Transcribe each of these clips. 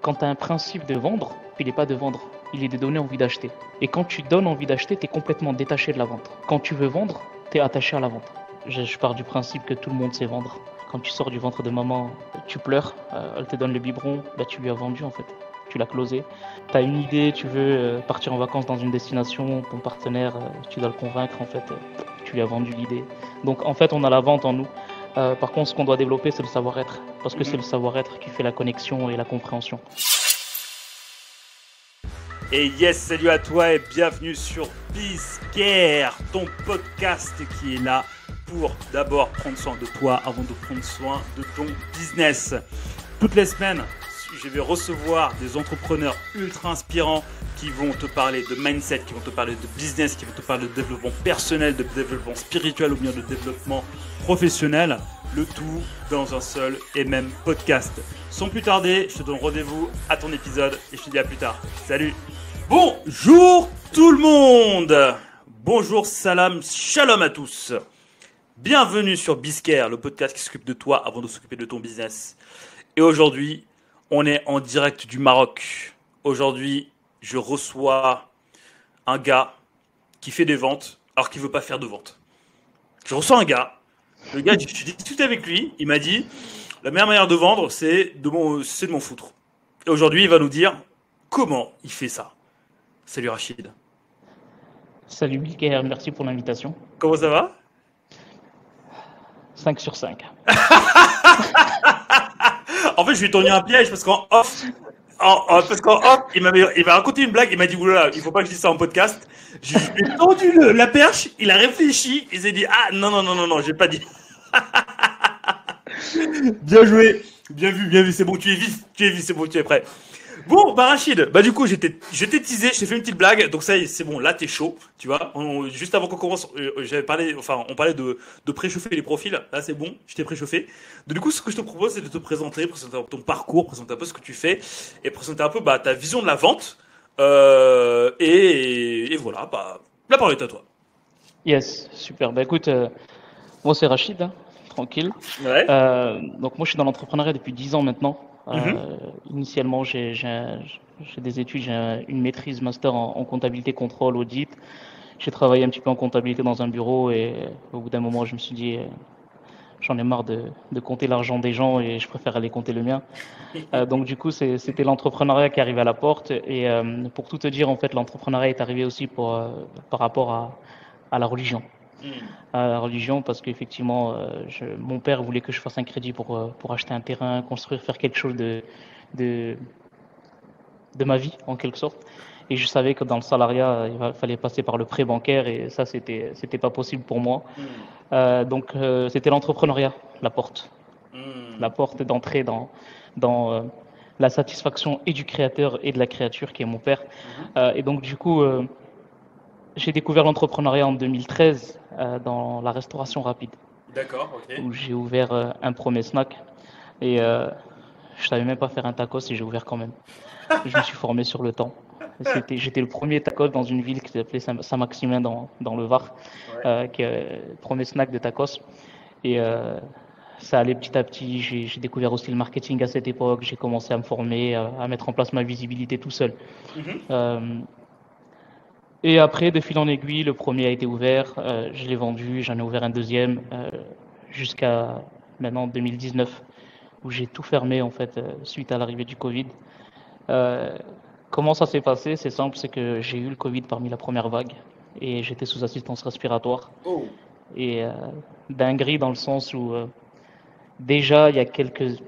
quand tu as un principe de vendre, il n'est pas de vendre, il est de donner envie d'acheter. Et quand tu donnes envie d'acheter, tu es complètement détaché de la vente. Quand tu veux vendre, tu es attaché à la vente. Je pars du principe que tout le monde sait vendre. Quand tu sors du ventre de maman, tu pleures, elle te donne le biberon, bah, tu lui as vendu en fait. Tu l'as closé. Tu as une idée, tu veux partir en vacances dans une destination, ton partenaire, tu dois le convaincre en fait, tu lui as vendu l'idée. Donc en fait, on a la vente en nous. Par contre, ce qu'on doit développer, c'est le savoir-être, parce que c'est le savoir-être qui fait la connexion et la compréhension. Et yes, salut à toi et bienvenue sur Bizcare, ton podcast qui est là pour d'abord prendre soin de toi avant de prendre soin de ton business. Toutes les semaines, je vais recevoir des entrepreneurs ultra inspirants qui vont te parler de mindset, qui vont te parler de business, qui vont te parler de développement personnel, de développement spirituel ou bien de développement professionnel. Le tout dans un seul et même podcast. Sans plus tarder, je te donne rendez-vous à ton épisode et je te dis à plus tard. Salut! Bonjour tout le monde! Bonjour, salam, shalom à tous! Bienvenue sur Bizcare, le podcast qui s'occupe de toi avant de s'occuper de ton business. Et aujourd'hui, on est en direct du Maroc. Aujourd'hui, je reçois un gars qui fait des ventes alors qu'il ne veut pas faire de ventes. Je reçois un gars, le gars, je discute avec lui, il m'a dit la meilleure manière de vendre, c'est de m'en foutre. Et aujourd'hui, il va nous dire comment il fait ça. Salut Rachid. Salut Bilker, merci pour l'invitation. Comment ça va? 5 sur 5. En fait, je lui ai tourné un piège parce qu'en off, il m'a raconté une blague, il m'a dit oulala, il faut pas que je dise ça en podcast. Je lui ai tendu la perche, il a réfléchi, il s'est dit ah non, j'ai pas dit. Bien joué, bien vu, c'est bon, tu es vif, c'est bon, tu es prêt. Bon, bah Rachid, bah du coup, je t'ai teasé, je t'ai fait une petite blague, donc ça, c'est bon, là t'es chaud, tu vois. Juste avant qu'on commence, on parlait de préchauffer les profils, là c'est bon, je t'ai préchauffé. Donc, du coup, ce que je te propose, c'est de te présenter ton parcours, présenter un peu ce que tu fais, et présenter un peu ta vision de la vente, et voilà, bah, la parole est à toi. Yes, super. Bah écoute, moi c'est Rachid, hein, tranquille. Ouais. Donc moi je suis dans l'entrepreneuriat depuis 10 ans maintenant. Mhm. Initialement j'ai des études, j'ai une maîtrise master en comptabilité, contrôle, audit. J'ai travaillé un petit peu en comptabilité dans un bureau et au bout d'un moment je me suis dit j'en ai marre de compter l'argent des gens et je préfère aller compter le mien. Donc du coup c'était l'entrepreneuriat qui arrivait à la porte et pour tout te dire en fait l'entrepreneuriat est arrivé aussi par rapport à la religion. À la religion parce qu'effectivement, mon père voulait que je fasse un crédit pour acheter un terrain, construire, faire quelque chose de, de ma vie en quelque sorte. Et je savais que dans le salariat, fallait passer par le prêt bancaire et ça, c'était pas possible pour moi. Donc, c'était l'entrepreneuriat, la porte d'entrée dans la satisfaction et du créateur et de la créature qui est mon père. Et donc, du coup, j'ai découvert l'entrepreneuriat en 2013 dans la restauration rapide. D'accord, ok. Où j'ai ouvert un premier snack et je savais même pas faire un tacos et j'ai ouvert quand même. Je me suis formé sur le temps. J'étais le premier tacos dans une ville qui s'appelait Saint-Maximin dans le Var, qui est le premier snack de tacos. Et ça allait petit à petit. J'ai découvert aussi le marketing à cette époque. J'ai commencé à me former, à mettre en place ma visibilité tout seul. Et après, de fil en aiguille, le premier a été ouvert, je l'ai vendu, j'en ai ouvert un deuxième, jusqu'à maintenant 2019, où j'ai tout fermé en fait, suite à l'arrivée du Covid. Comment ça s'est passé? C'est simple, c'est que j'ai eu le Covid parmi la première vague, et j'étais sous assistance respiratoire. Oh. Et dinguerie dans le sens où, déjà, il y a quelques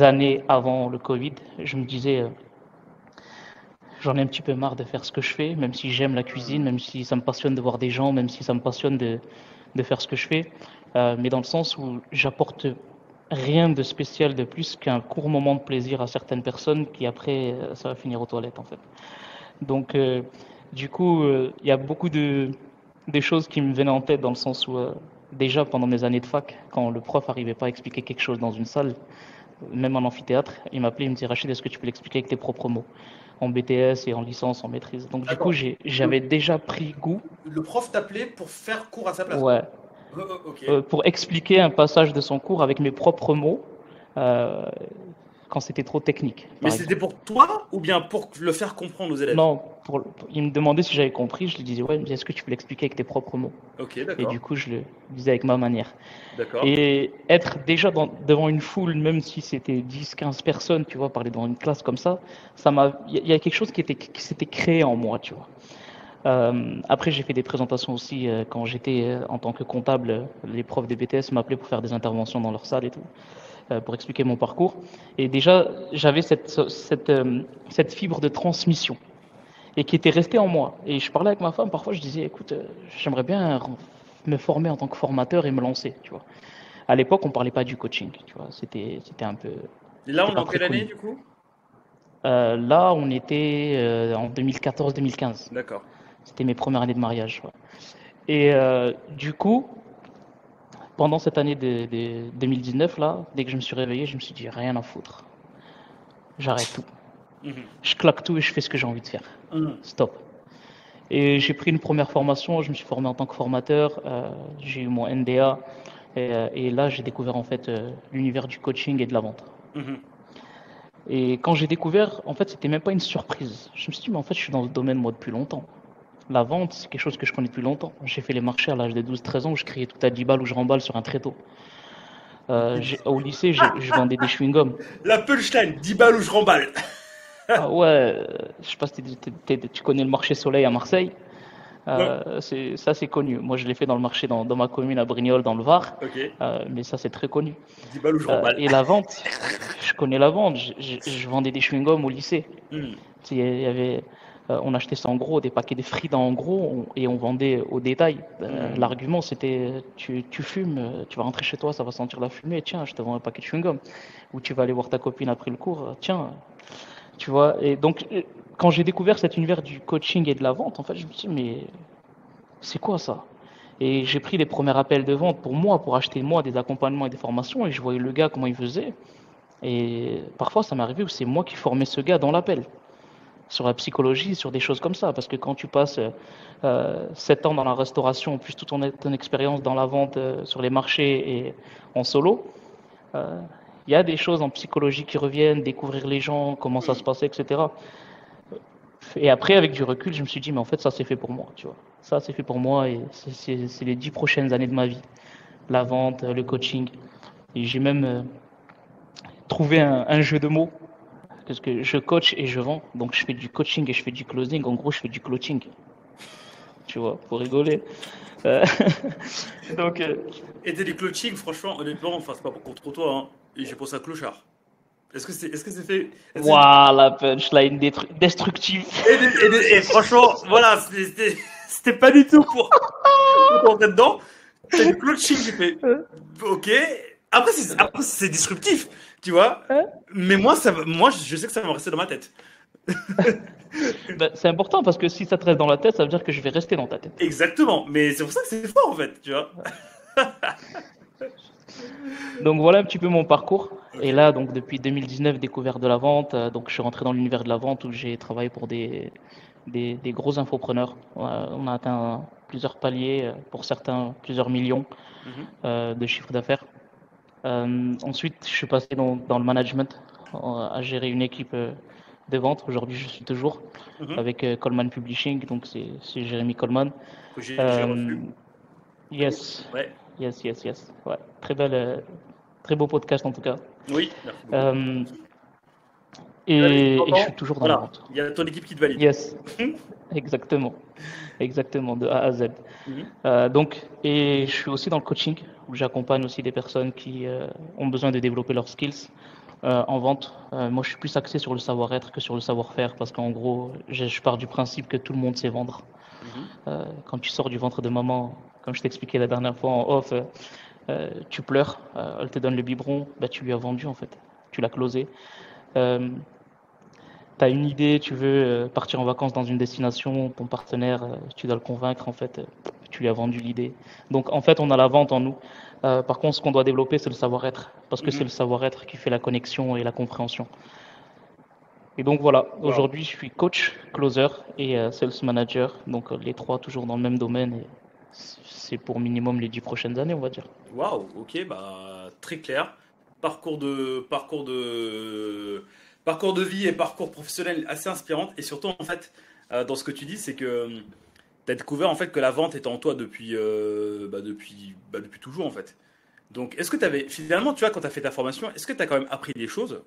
années avant le Covid, je me disais... J'en ai un petit peu marre de faire ce que je fais, même si j'aime la cuisine, même si ça me passionne de voir des gens, même si ça me passionne de faire ce que je fais, mais dans le sens où j'apporte rien de spécial de plus qu'un court moment de plaisir à certaines personnes qui après, ça va finir aux toilettes en fait. Donc, du coup, il y a beaucoup des choses qui me venaient en tête dans le sens où, déjà pendant mes années de fac, quand le prof n'arrivait pas à expliquer quelque chose dans une salle, même en amphithéâtre, il m'appelait, il me disait Rachid, est-ce que tu peux l'expliquer avec tes propres mots? En BTS et en licence, en maîtrise. Donc du coup, j'avais déjà pris goût. Le prof t'appelait pour faire cours à sa place. Ouais. Okay. Pour expliquer un passage de son cours avec mes propres mots. quand c'était trop technique. Mais Par c'était exemple. pour toi ou bien pour le faire comprendre aux élèves? Non, il me demandait si j'avais compris, je lui disais ouais, mais est-ce que tu peux l'expliquer avec tes propres mots? Ok, Et du d'accord. coup, je le disais avec ma manière. D'accord. Et être déjà devant une foule, même si c'était 10, 15 personnes, tu vois, parler devant une classe comme il y a quelque chose qui s'était créé en moi, tu vois. Après, j'ai fait des présentations aussi quand j'étais en tant que comptable. Les profs des BTS m'appelaient pour faire des interventions dans leur salle et tout, pour expliquer mon parcours. Et déjà, j'avais cette fibre de transmission et qui était restée en moi. Et je parlais avec ma femme, parfois je disais, écoute, j'aimerais bien me former en tant que formateur et me lancer, tu vois. À l'époque, on parlait pas du coaching, tu vois. Et là, C'était on est pas en très quelle année connu. du coup? Là, on était en 2014-2015. D'accord. C'était mes premières années de mariage. Ouais. Et du coup, pendant cette année de 2019, là, dès que je me suis réveillé, je me suis dit, rien à foutre. J'arrête tout. Mhm. Je claque tout et je fais ce que j'ai envie de faire. Mhm. Stop. Et j'ai pris une première formation, je me suis formé en tant que formateur, j'ai eu mon NDA, et là, j'ai découvert en fait l'univers du coaching et de la vente. Mhm. Et quand j'ai découvert, en fait, c'était même pas une surprise. Je me suis dit, mais en fait, je suis dans ce domaine, moi, depuis longtemps. La vente, c'est quelque chose que je connais depuis longtemps. J'ai fait les marchés à l'âge de 12-13 ans où je criais tout à 10 balles ou je remballe sur un tréteau. Au lycée, je vendais des chewing-gums. La punchline, 10 balles ou je remballe. Ah ouais, je sais pas si tu connais le marché Soleil à Marseille. Non. Ça, c'est connu. Moi, je l'ai fait dans le marché dans ma commune à Brignoles, dans le Var. Ok. Mais ça, c'est très connu. 10 balles ou je remballe. Et la vente, je connais la vente. Je vendais des chewing-gums au lycée. Mhm. Tu sais, on achetait ça en gros, des paquets de frites en gros, et on vendait au détail. Mhm. L'argument, c'était tu fumes, tu vas rentrer chez toi, ça va sentir la fumée, tiens, je te vends un paquet de chewing-gum. Ou tu vas aller voir ta copine après le cours, tiens, tu vois. Et donc, quand j'ai découvert cet univers du coaching et de la vente, en fait, je me suis dit, mais c'est quoi ça? Et j'ai pris les premiers appels de vente pour moi, pour acheter moi des accompagnements et des formations, et je voyais le gars comment il faisait. Et parfois, ça m'est arrivé où c'est moi qui formais ce gars dans l'appel sur la psychologie, sur des choses comme ça. Parce que quand tu passes 7 ans dans la restauration, plus toute ton expérience dans la vente sur les marchés et en solo, euh, il y a des choses en psychologie qui reviennent, découvrir les gens, comment ça se Mhm. passait, etc. Et après, avec du recul, je me suis dit, mais en fait, ça c'est fait pour moi, tu vois. Ça c'est fait pour moi et c'est les 10 prochaines années de ma vie. La vente, le coaching. Et j'ai même trouvé un jeu de mots parce que je coach et je vends. Donc je fais du coaching et je fais du closing. En gros, je fais du clothing, tu vois, pour rigoler. Euh, donc Et t'as du coaching, franchement, honnêtement, enfin, c'est pas pour contre toi, hein. Et j'ai pensé à clochard. Est-ce que c'est fait. voilà, punchline destructive. Et franchement, voilà, c'était pas du tout pour rentrer dedans. T'as du coaching, j'ai fait. Ok. Après, c'est disruptif, tu vois. Mais moi, je sais que ça va rester dans ma tête. Ben, c'est important parce que si ça te reste dans la tête, ça veut dire que je vais rester dans ta tête. Exactement. Mais c'est pour ça que c'est fort, en fait, tu vois. Donc voilà un petit peu mon parcours. Et Ok. là, donc depuis 2019, découverte de la vente. Donc je suis rentré dans l'univers de la vente où j'ai travaillé pour des gros infopreneurs. On a atteint plusieurs paliers, pour certains plusieurs millions Mhm. de chiffre d'affaires. Ensuite, je suis passé dans le management, à gérer une équipe de vente. Aujourd'hui, je suis toujours Mhm. avec Coleman Publishing, donc c'est Jérémy Coleman. Que j'ai Euh, reçu. yes, Ouais. yes. Ouais, très beau podcast en tout cas. Oui, merci beaucoup. Euh, Là, les et je suis entends, toujours dans la voilà. vente. Il y a ton équipe qui te valide. Yes, exactement, exactement, de A à Z. Mhm. Et je suis aussi dans le coaching, où j'accompagne aussi des personnes qui ont besoin de développer leurs skills en vente. Moi, je suis plus axé sur le savoir-être que sur le savoir-faire, parce qu'en gros, je pars du principe que tout le monde sait vendre. Mhm. Quand tu sors du ventre de maman, comme je t'expliquais la dernière fois en off, tu pleures, elle te donne le biberon, bah, tu lui as vendu en fait, tu l'as closé. Euh, tu as une idée, tu veux partir en vacances dans une destination, ton partenaire, tu dois le convaincre, en fait, tu lui as vendu l'idée. Donc, en fait, on a la vente en nous. Par contre, ce qu'on doit développer, c'est le savoir-être, parce que c'est Mhm. le savoir-être qui fait la connexion et la compréhension. Et donc, voilà, Waouh. aujourd'hui, je suis coach, closer et sales manager, donc les trois toujours dans le même domaine, et c'est pour minimum les 10 prochaines années, on va dire. Waouh. Ok, bah, très clair. parcours de vie et parcours professionnel assez inspirante. Et surtout, en fait, dans ce que tu dis, c'est que tu as découvert en fait que la vente était en toi depuis toujours en fait. Donc, est-ce que tu avais finalement, tu vois, quand tu as fait ta formation, est-ce que tu as quand même appris des choses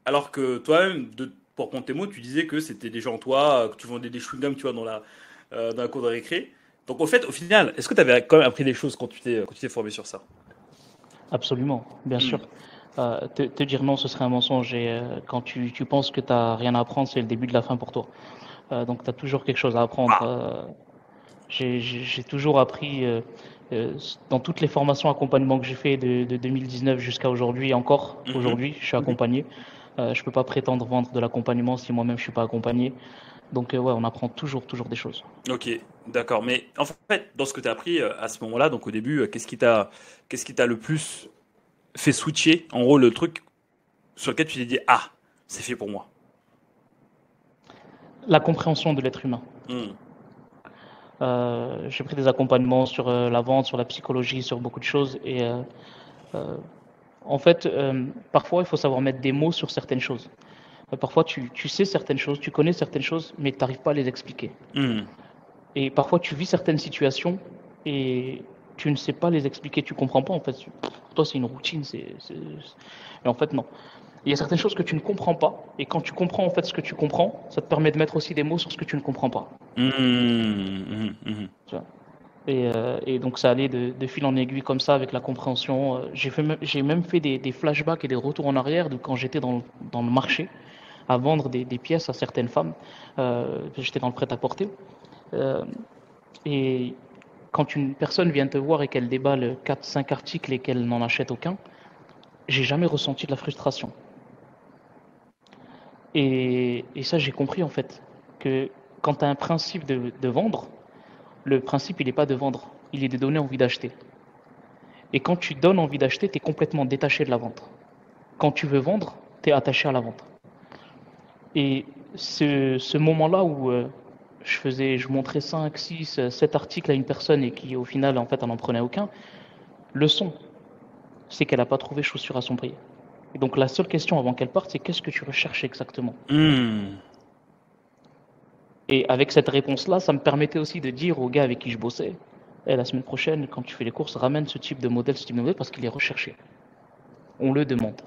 alors que toi-même, pour compter tes mots, tu disais que c'était déjà en toi, que tu vendais des chewing-gums, tu vois, dans la cour de récré. Donc, au final, est-ce que tu avais quand même appris des choses quand tu t'es formé sur ça? Absolument, bien Hmm. sûr. Te dire non, ce serait un mensonge. Et quand tu penses que tu n'as rien à apprendre, c'est le début de la fin pour toi. Donc tu as toujours quelque chose à apprendre. Waouh. J'ai toujours appris euh, dans toutes les formations accompagnement que j'ai fait de 2019 jusqu'à aujourd'hui, encore Mhm. aujourd'hui, je suis accompagné. Je peux pas prétendre vendre de l'accompagnement si moi-même je suis pas accompagné. Donc ouais, on apprend toujours des choses. Ok, d'accord. Mais en fait, dans ce que tu as appris à ce moment-là, donc au début, qu'est-ce qui t'a le plus fait switcher, en gros, le truc sur lequel tu t'es dit, ah, c'est fait pour moi. La compréhension de l'être humain. Hmm. J'ai pris des accompagnements sur la vente, sur la psychologie, sur beaucoup de choses. Et euh, en fait, parfois, il faut savoir mettre des mots sur certaines choses. Parfois, tu sais certaines choses, tu connais certaines choses, mais tu n'arrives pas à les expliquer. Hmm. Et parfois, tu vis certaines situations et tu ne sais pas les expliquer, tu comprends pas. En fait, pour toi, c'est une routine. Mais en fait, non. Il y a certaines choses que tu ne comprends pas. Et quand tu comprends en fait ce que tu comprends, ça te permet de mettre aussi des mots sur ce que tu ne comprends pas. Hmm. Hmm. Hmm. Tu vois. Et donc ça allait de fil en aiguille comme ça avec la compréhension. J'ai même fait des flashbacks et des retours en arrière de quand j'étais dans le marché à vendre des pièces à certaines femmes. J'étais dans le prêt-à-porter. Euh, et quand une personne vient te voir et qu'elle déballe 4 5 articles et qu'elle n'en achète aucun, j'ai jamais ressenti de la frustration. Et ça, j'ai compris en fait que quand tu as un principe de vendre, le principe, il n'est pas de vendre, il est de donner envie d'acheter. Et quand tu donnes envie d'acheter, tu es complètement détaché de la vente. Quand tu veux vendre, tu es attaché à la vente. Et ce moment-là où je montrais 5 6 7 articles à une personne et qui au final, en fait, elle n'en prenait aucun, le son, c'est qu'elle n'a pas trouvé chaussure à son prix. Et donc la seule question avant qu'elle parte, c'est qu'est-ce que tu recherches exactement. Hmm. Et avec cette réponse-là, ça me permettait aussi de dire aux gars avec qui je bossais, eh, la semaine prochaine, quand tu fais les courses, ramène ce type de modèle, ce type de modèle, parce qu'il est recherché. On le demande.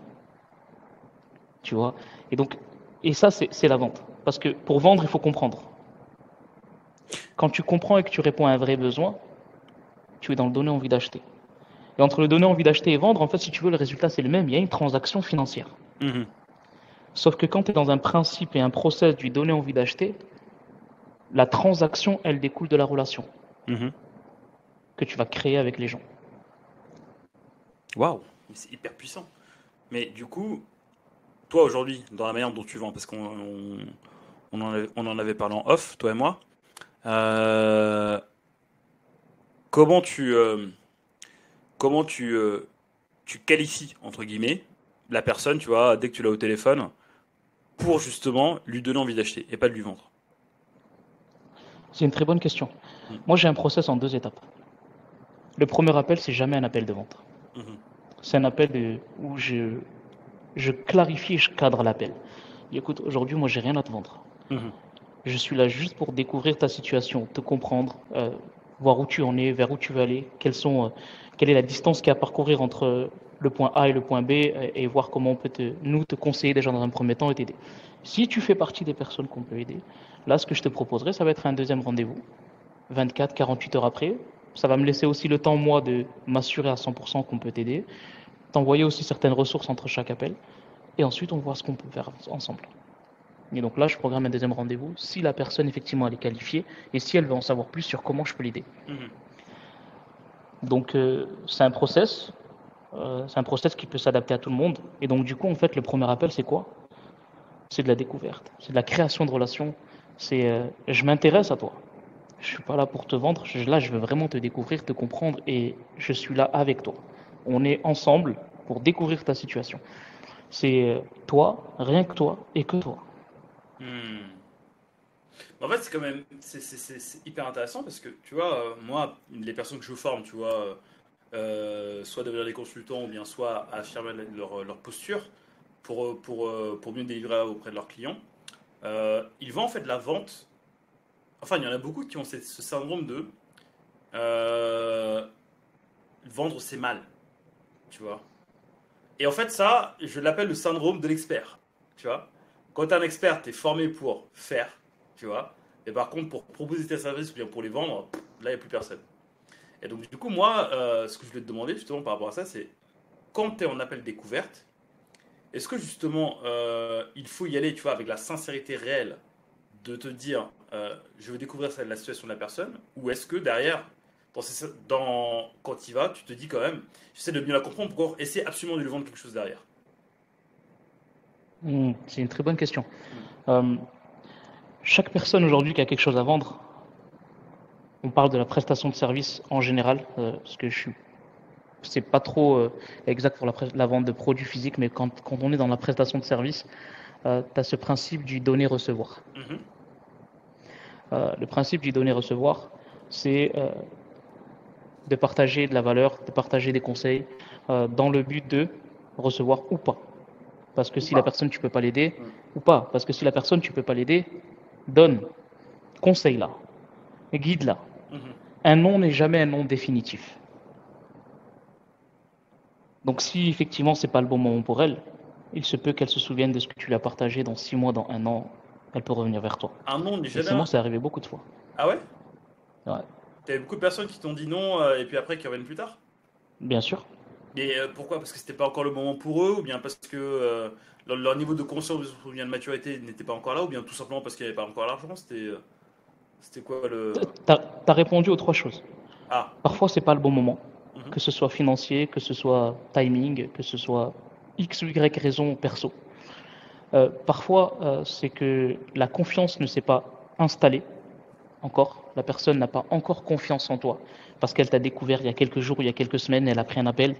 Tu vois. Et donc, et ça, c'est la vente. Parce que pour vendre, il faut comprendre. Quand tu comprends et que tu réponds à un vrai besoin, tu es dans le donner envie d'acheter. Et entre le donner envie d'acheter et vendre, en fait, si tu veux, le résultat, c'est le même. Il y a une transaction financière. Hmm. Sauf que quand tu es dans un principe et un process du donner envie d'acheter, la transaction, elle découle de la relation Hmm. que tu vas créer avec les gens. Waouh, c'est hyper puissant. Mais du coup, toi aujourd'hui, dans la manière dont tu vends, parce on en avait parlé en off, toi et moi, euh, comment comment tu qualifies, entre guillemets, la personne, tu vois, dès que tu l'as au téléphone, pour justement lui donner envie d'acheter et pas de lui vendre. C'est une très bonne question. Mhm. Moi, j'ai un process en 2 étapes. Le premier appel, c'est jamais un appel de vente. Mhm. C'est un appel où je clarifie et je cadre l'appel. Écoute, aujourd'hui, moi, j'ai rien à te vendre. Mhm. Je suis là juste pour découvrir ta situation, te comprendre, voir où tu en es, vers où tu veux aller, quelle est la distance qu'il y a à parcourir entre le point A et le point B, et voir comment on peut nous te conseiller déjà dans un premier temps et t'aider. Si tu fais partie des personnes qu'on peut aider, là, ce que je te proposerai, ça va être un deuxième rendez-vous, 24, 48 heures après. Ça va me laisser aussi le temps, moi, de m'assurer à 100% qu'on peut t'aider, t'envoyer aussi certaines ressources entre chaque appel, et ensuite on voit ce qu'on peut faire ensemble. Et donc là, je programme un deuxième rendez-vous si la personne effectivement elle est qualifiée et si elle veut en savoir plus sur comment je peux l'aider. Mhm. Donc c'est un process qui peut s'adapter à tout le monde. Et donc du coup, en fait, le premier appel, c'est quoi? C'est de la découverte, c'est de la création de relations. C'est je m'intéresse à toi. Je suis pas là pour te vendre. Là, je veux vraiment te découvrir, te comprendre et je suis là avec toi. On est ensemble pour découvrir ta situation. C'est toi, rien que toi et que toi. Hmm. En fait, c'est quand même c'est hyper intéressant parce que tu vois, moi, les personnes que je forme, tu vois, soit devenir des consultants ou bien soit à affirmer leur posture pour mieux délivrer auprès de leurs clients. Ils vendent en fait de la vente. Enfin, il y en a beaucoup qui ont ce syndrome de vendre c'est mal, tu vois. Et en fait, ça, je l'appelle le syndrome de l'expert, tu vois. Quand tu es un expert, tu es formé pour faire, tu vois. Et par contre, pour proposer tes services ou bien pour les vendre, là, il n'y a plus personne. Et donc, du coup, moi, ce que je voulais te demander justement par rapport à ça, c'est quand tu es en appel découverte, est-ce que justement, il faut y aller, tu vois, avec la sincérité réelle de te dire, je veux découvrir la situation de la personne, ou est-ce que derrière, quand tu y vas, tu te dis quand même, j'essaie de bien la comprendre pour essayer absolument de lui vendre quelque chose derrière. C'est une très bonne question. Euh, chaque personne aujourd'hui qui a quelque chose à vendre, on parle de la prestation de service en général, parce que c'est pas trop exact pour la vente de produits physiques, mais quand on est dans la prestation de service, tu as ce principe du donner-recevoir. Mhm. Le principe du donner-recevoir, c'est de partager de la valeur, de partager des conseils, dans le but de recevoir ou pas. Parce que Ou si la pas. personne, tu peux pas l'aider, Mhm. ou pas. Parce que si la personne, tu peux pas l'aider, donne, conseille-la, guide-la. Mhm. Un non n'est jamais un non définitif. Donc si effectivement c'est pas le bon moment pour elle, il se peut qu'elle se souvienne de ce que tu lui as partagé dans 6 mois, dans un an, elle peut revenir vers toi. Un non n'est Et jamais c'est moi, un. c'est arrivé beaucoup de fois. Ah ouais? Ouais, T'avais beaucoup de personnes qui t'ont dit non et puis après qui reviennent plus tard? bien sûr. Et pourquoi? Parce que c'était pas encore le moment pour eux, ou bien parce que leur niveau de conscience ou bien de maturité n'était pas encore là, ou bien tout simplement parce qu'il n'y avait pas encore l'argent? C'était quoi le. T'as répondu aux trois choses. Ah. Parfois, c'est pas le bon moment, Mhm. que ce soit financier, que ce soit timing, que ce soit X ou Y raison perso. Parfois, c'est que la confiance ne s'est pas installée encore. La personne n'a pas encore confiance en toi parce qu'elle t'a découvert il y a quelques jours, il y a quelques semaines, elle a pris un appel.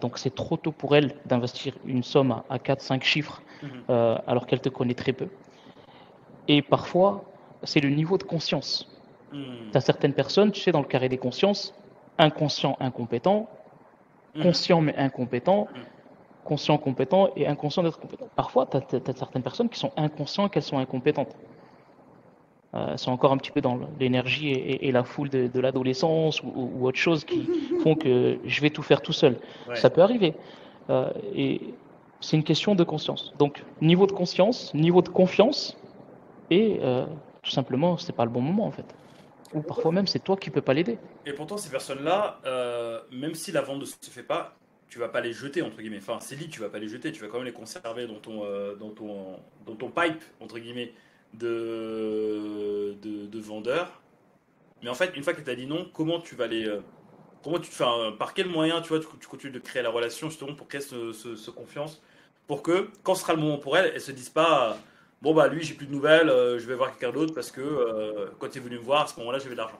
Donc c'est trop tôt pour elle d'investir une somme à 4-5 chiffres Mhm. alors qu'elle te connaît très peu. Et parfois, c'est le niveau de conscience. Tu Mhm. as certaines personnes, tu sais, dans le carré des consciences, inconscient, incompétent, Mhm. conscient mais incompétent, Mhm. conscient, compétent et inconscient d'être compétent. Parfois, tu as certaines personnes qui sont inconscientes qu'elles sont incompétentes. Elles sont encore un petit peu dans l'énergie et la foule de l'adolescence ou autre chose qui font que je vais tout faire tout seul. Ça Ouais. peut arriver. Et c'est une question de conscience. Donc, niveau de conscience, niveau de confiance, et tout simplement, c'est pas le bon moment en fait. Ou parfois même, c'est toi qui peux pas l'aider. Et pourtant, ces personnes-là, même si la vente ne se fait pas, tu vas pas les jeter, entre guillemets. Enfin, c'est dit, tu vas pas les jeter, tu vas quand même les conserver dans ton pipe, entre guillemets, de vendeur. Mais en fait, une fois que tu as dit non, comment tu vas enfin, par quel moyen, tu vois, tu continues de créer la relation, justement, pour créer ce confiance, pour que, quand ce sera le moment pour elle, elle se dise pas, bon, bah, lui, j'ai plus de nouvelles, je vais voir quelqu'un d'autre parce que quand il est venu me voir, à ce moment-là, j'avais de l'argent.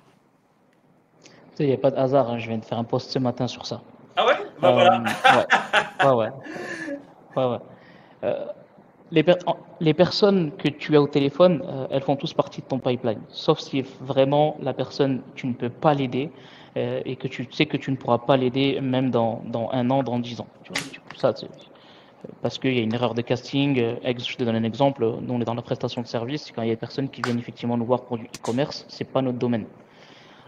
Tu sais, il n'y a pas de hasard, hein, je viens de faire un post ce matin sur ça. Ah ouais? Bah voilà. Ouais, ouais, ouais, ouais, ouais. Euh, les, per- les personnes que tu as au téléphone, elles font tous partie de ton pipeline. Sauf si vraiment la personne, tu ne peux pas l'aider et que tu sais que tu ne pourras pas l'aider même dans un an, dans 10 ans. Tu vois, ça, parce qu'il y a une erreur de casting. Je te donne un exemple. Nous, on est dans la prestation de service. Quand il y a des personnes qui viennent effectivement nous voir pour du e-commerce, c'est pas notre domaine.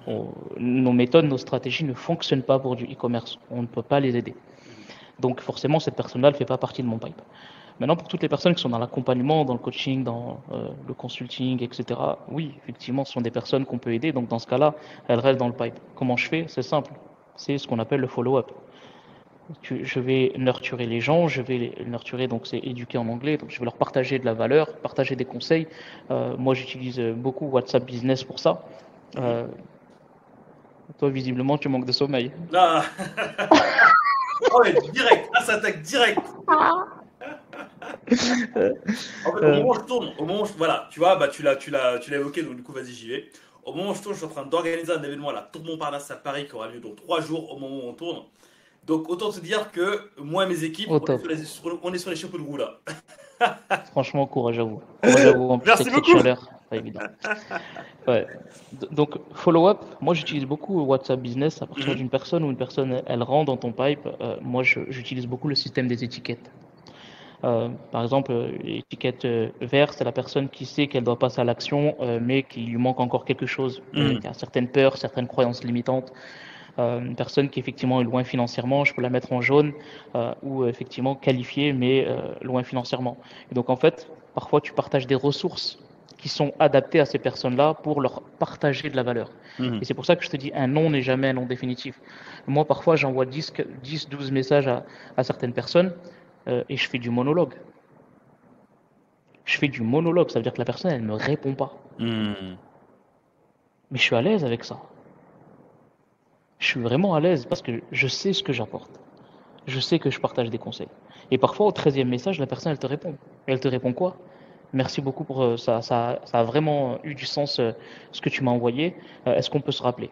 Mhm, Nos méthodes, nos stratégies ne fonctionnent pas pour du e-commerce. On ne peut pas les aider. mhm. Donc forcément, cette personne-là ne fait pas partie de mon pipe. Maintenant, pour toutes les personnes qui sont dans l'accompagnement, dans le coaching, dans le consulting, etc., oui, effectivement, ce sont des personnes qu'on peut aider. Donc dans ce cas-là, elles restent dans le pipe. Comment je fais? C'est simple. C'est ce qu'on appelle le follow-up. Je vais nurturer les gens, je vais les nurturer, donc c'est éduquer en anglais, donc je vais leur partager de la valeur, partager des conseils. Moi, j'utilise beaucoup WhatsApp Business pour ça. Mhm. Euh, Toi, visiblement, tu manques de sommeil. Ah. Ah ouais, direct. Ah, ça attaque direct. En fait, au Euh, moment où je tourne, au moment où voilà, tu vois, bah tu l'as évoqué, donc du coup, vas-y, j'y vais. Au moment où je tourne, je suis en train d'organiser un événement, la Tour Montparnasse à Paris, qui aura lieu dans 3 jours au moment où on tourne. Donc, autant te dire que moi et mes équipes, Au on est top. on est sur les chapeaux de roue là. Franchement, courage à vous. Courage à vous, en plus Merci avec cette beaucoup. chaleur. pas évident. Ouais. Donc, follow-up, moi j'utilise beaucoup WhatsApp Business à partir d'une personne ou une personne elle rentre dans ton pipe. Moi j'utilise beaucoup le système des étiquettes. Par exemple, l'étiquette verte, c'est la personne qui sait qu'elle doit passer à l'action, mais qu'il lui manque encore quelque chose, qui a certaines peurs, certaines croyances limitantes. Une personne qui effectivement est loin financièrement, je peux la mettre en jaune, ou effectivement qualifiée, mais loin financièrement. Et donc en fait, parfois tu partages des ressources qui sont adaptées à ces personnes-là pour leur partager de la valeur. Et c'est pour ça que je te dis, un non n'est jamais un non définitif. Moi, parfois, j'envoie 12 messages à certaines personnes et je fais du monologue. Je fais du monologue, ça veut dire que la personne, elle ne me répond pas. Mais je suis à l'aise avec ça. Je suis vraiment à l'aise parce que je sais ce que j'apporte. Je sais que je partage des conseils. Et parfois, au 13e message, la personne, elle te répond. Et elle te répond quoi? Merci beaucoup pour ça. Ça a vraiment eu du sens ce que tu m'as envoyé. Est-ce qu'on peut se rappeler?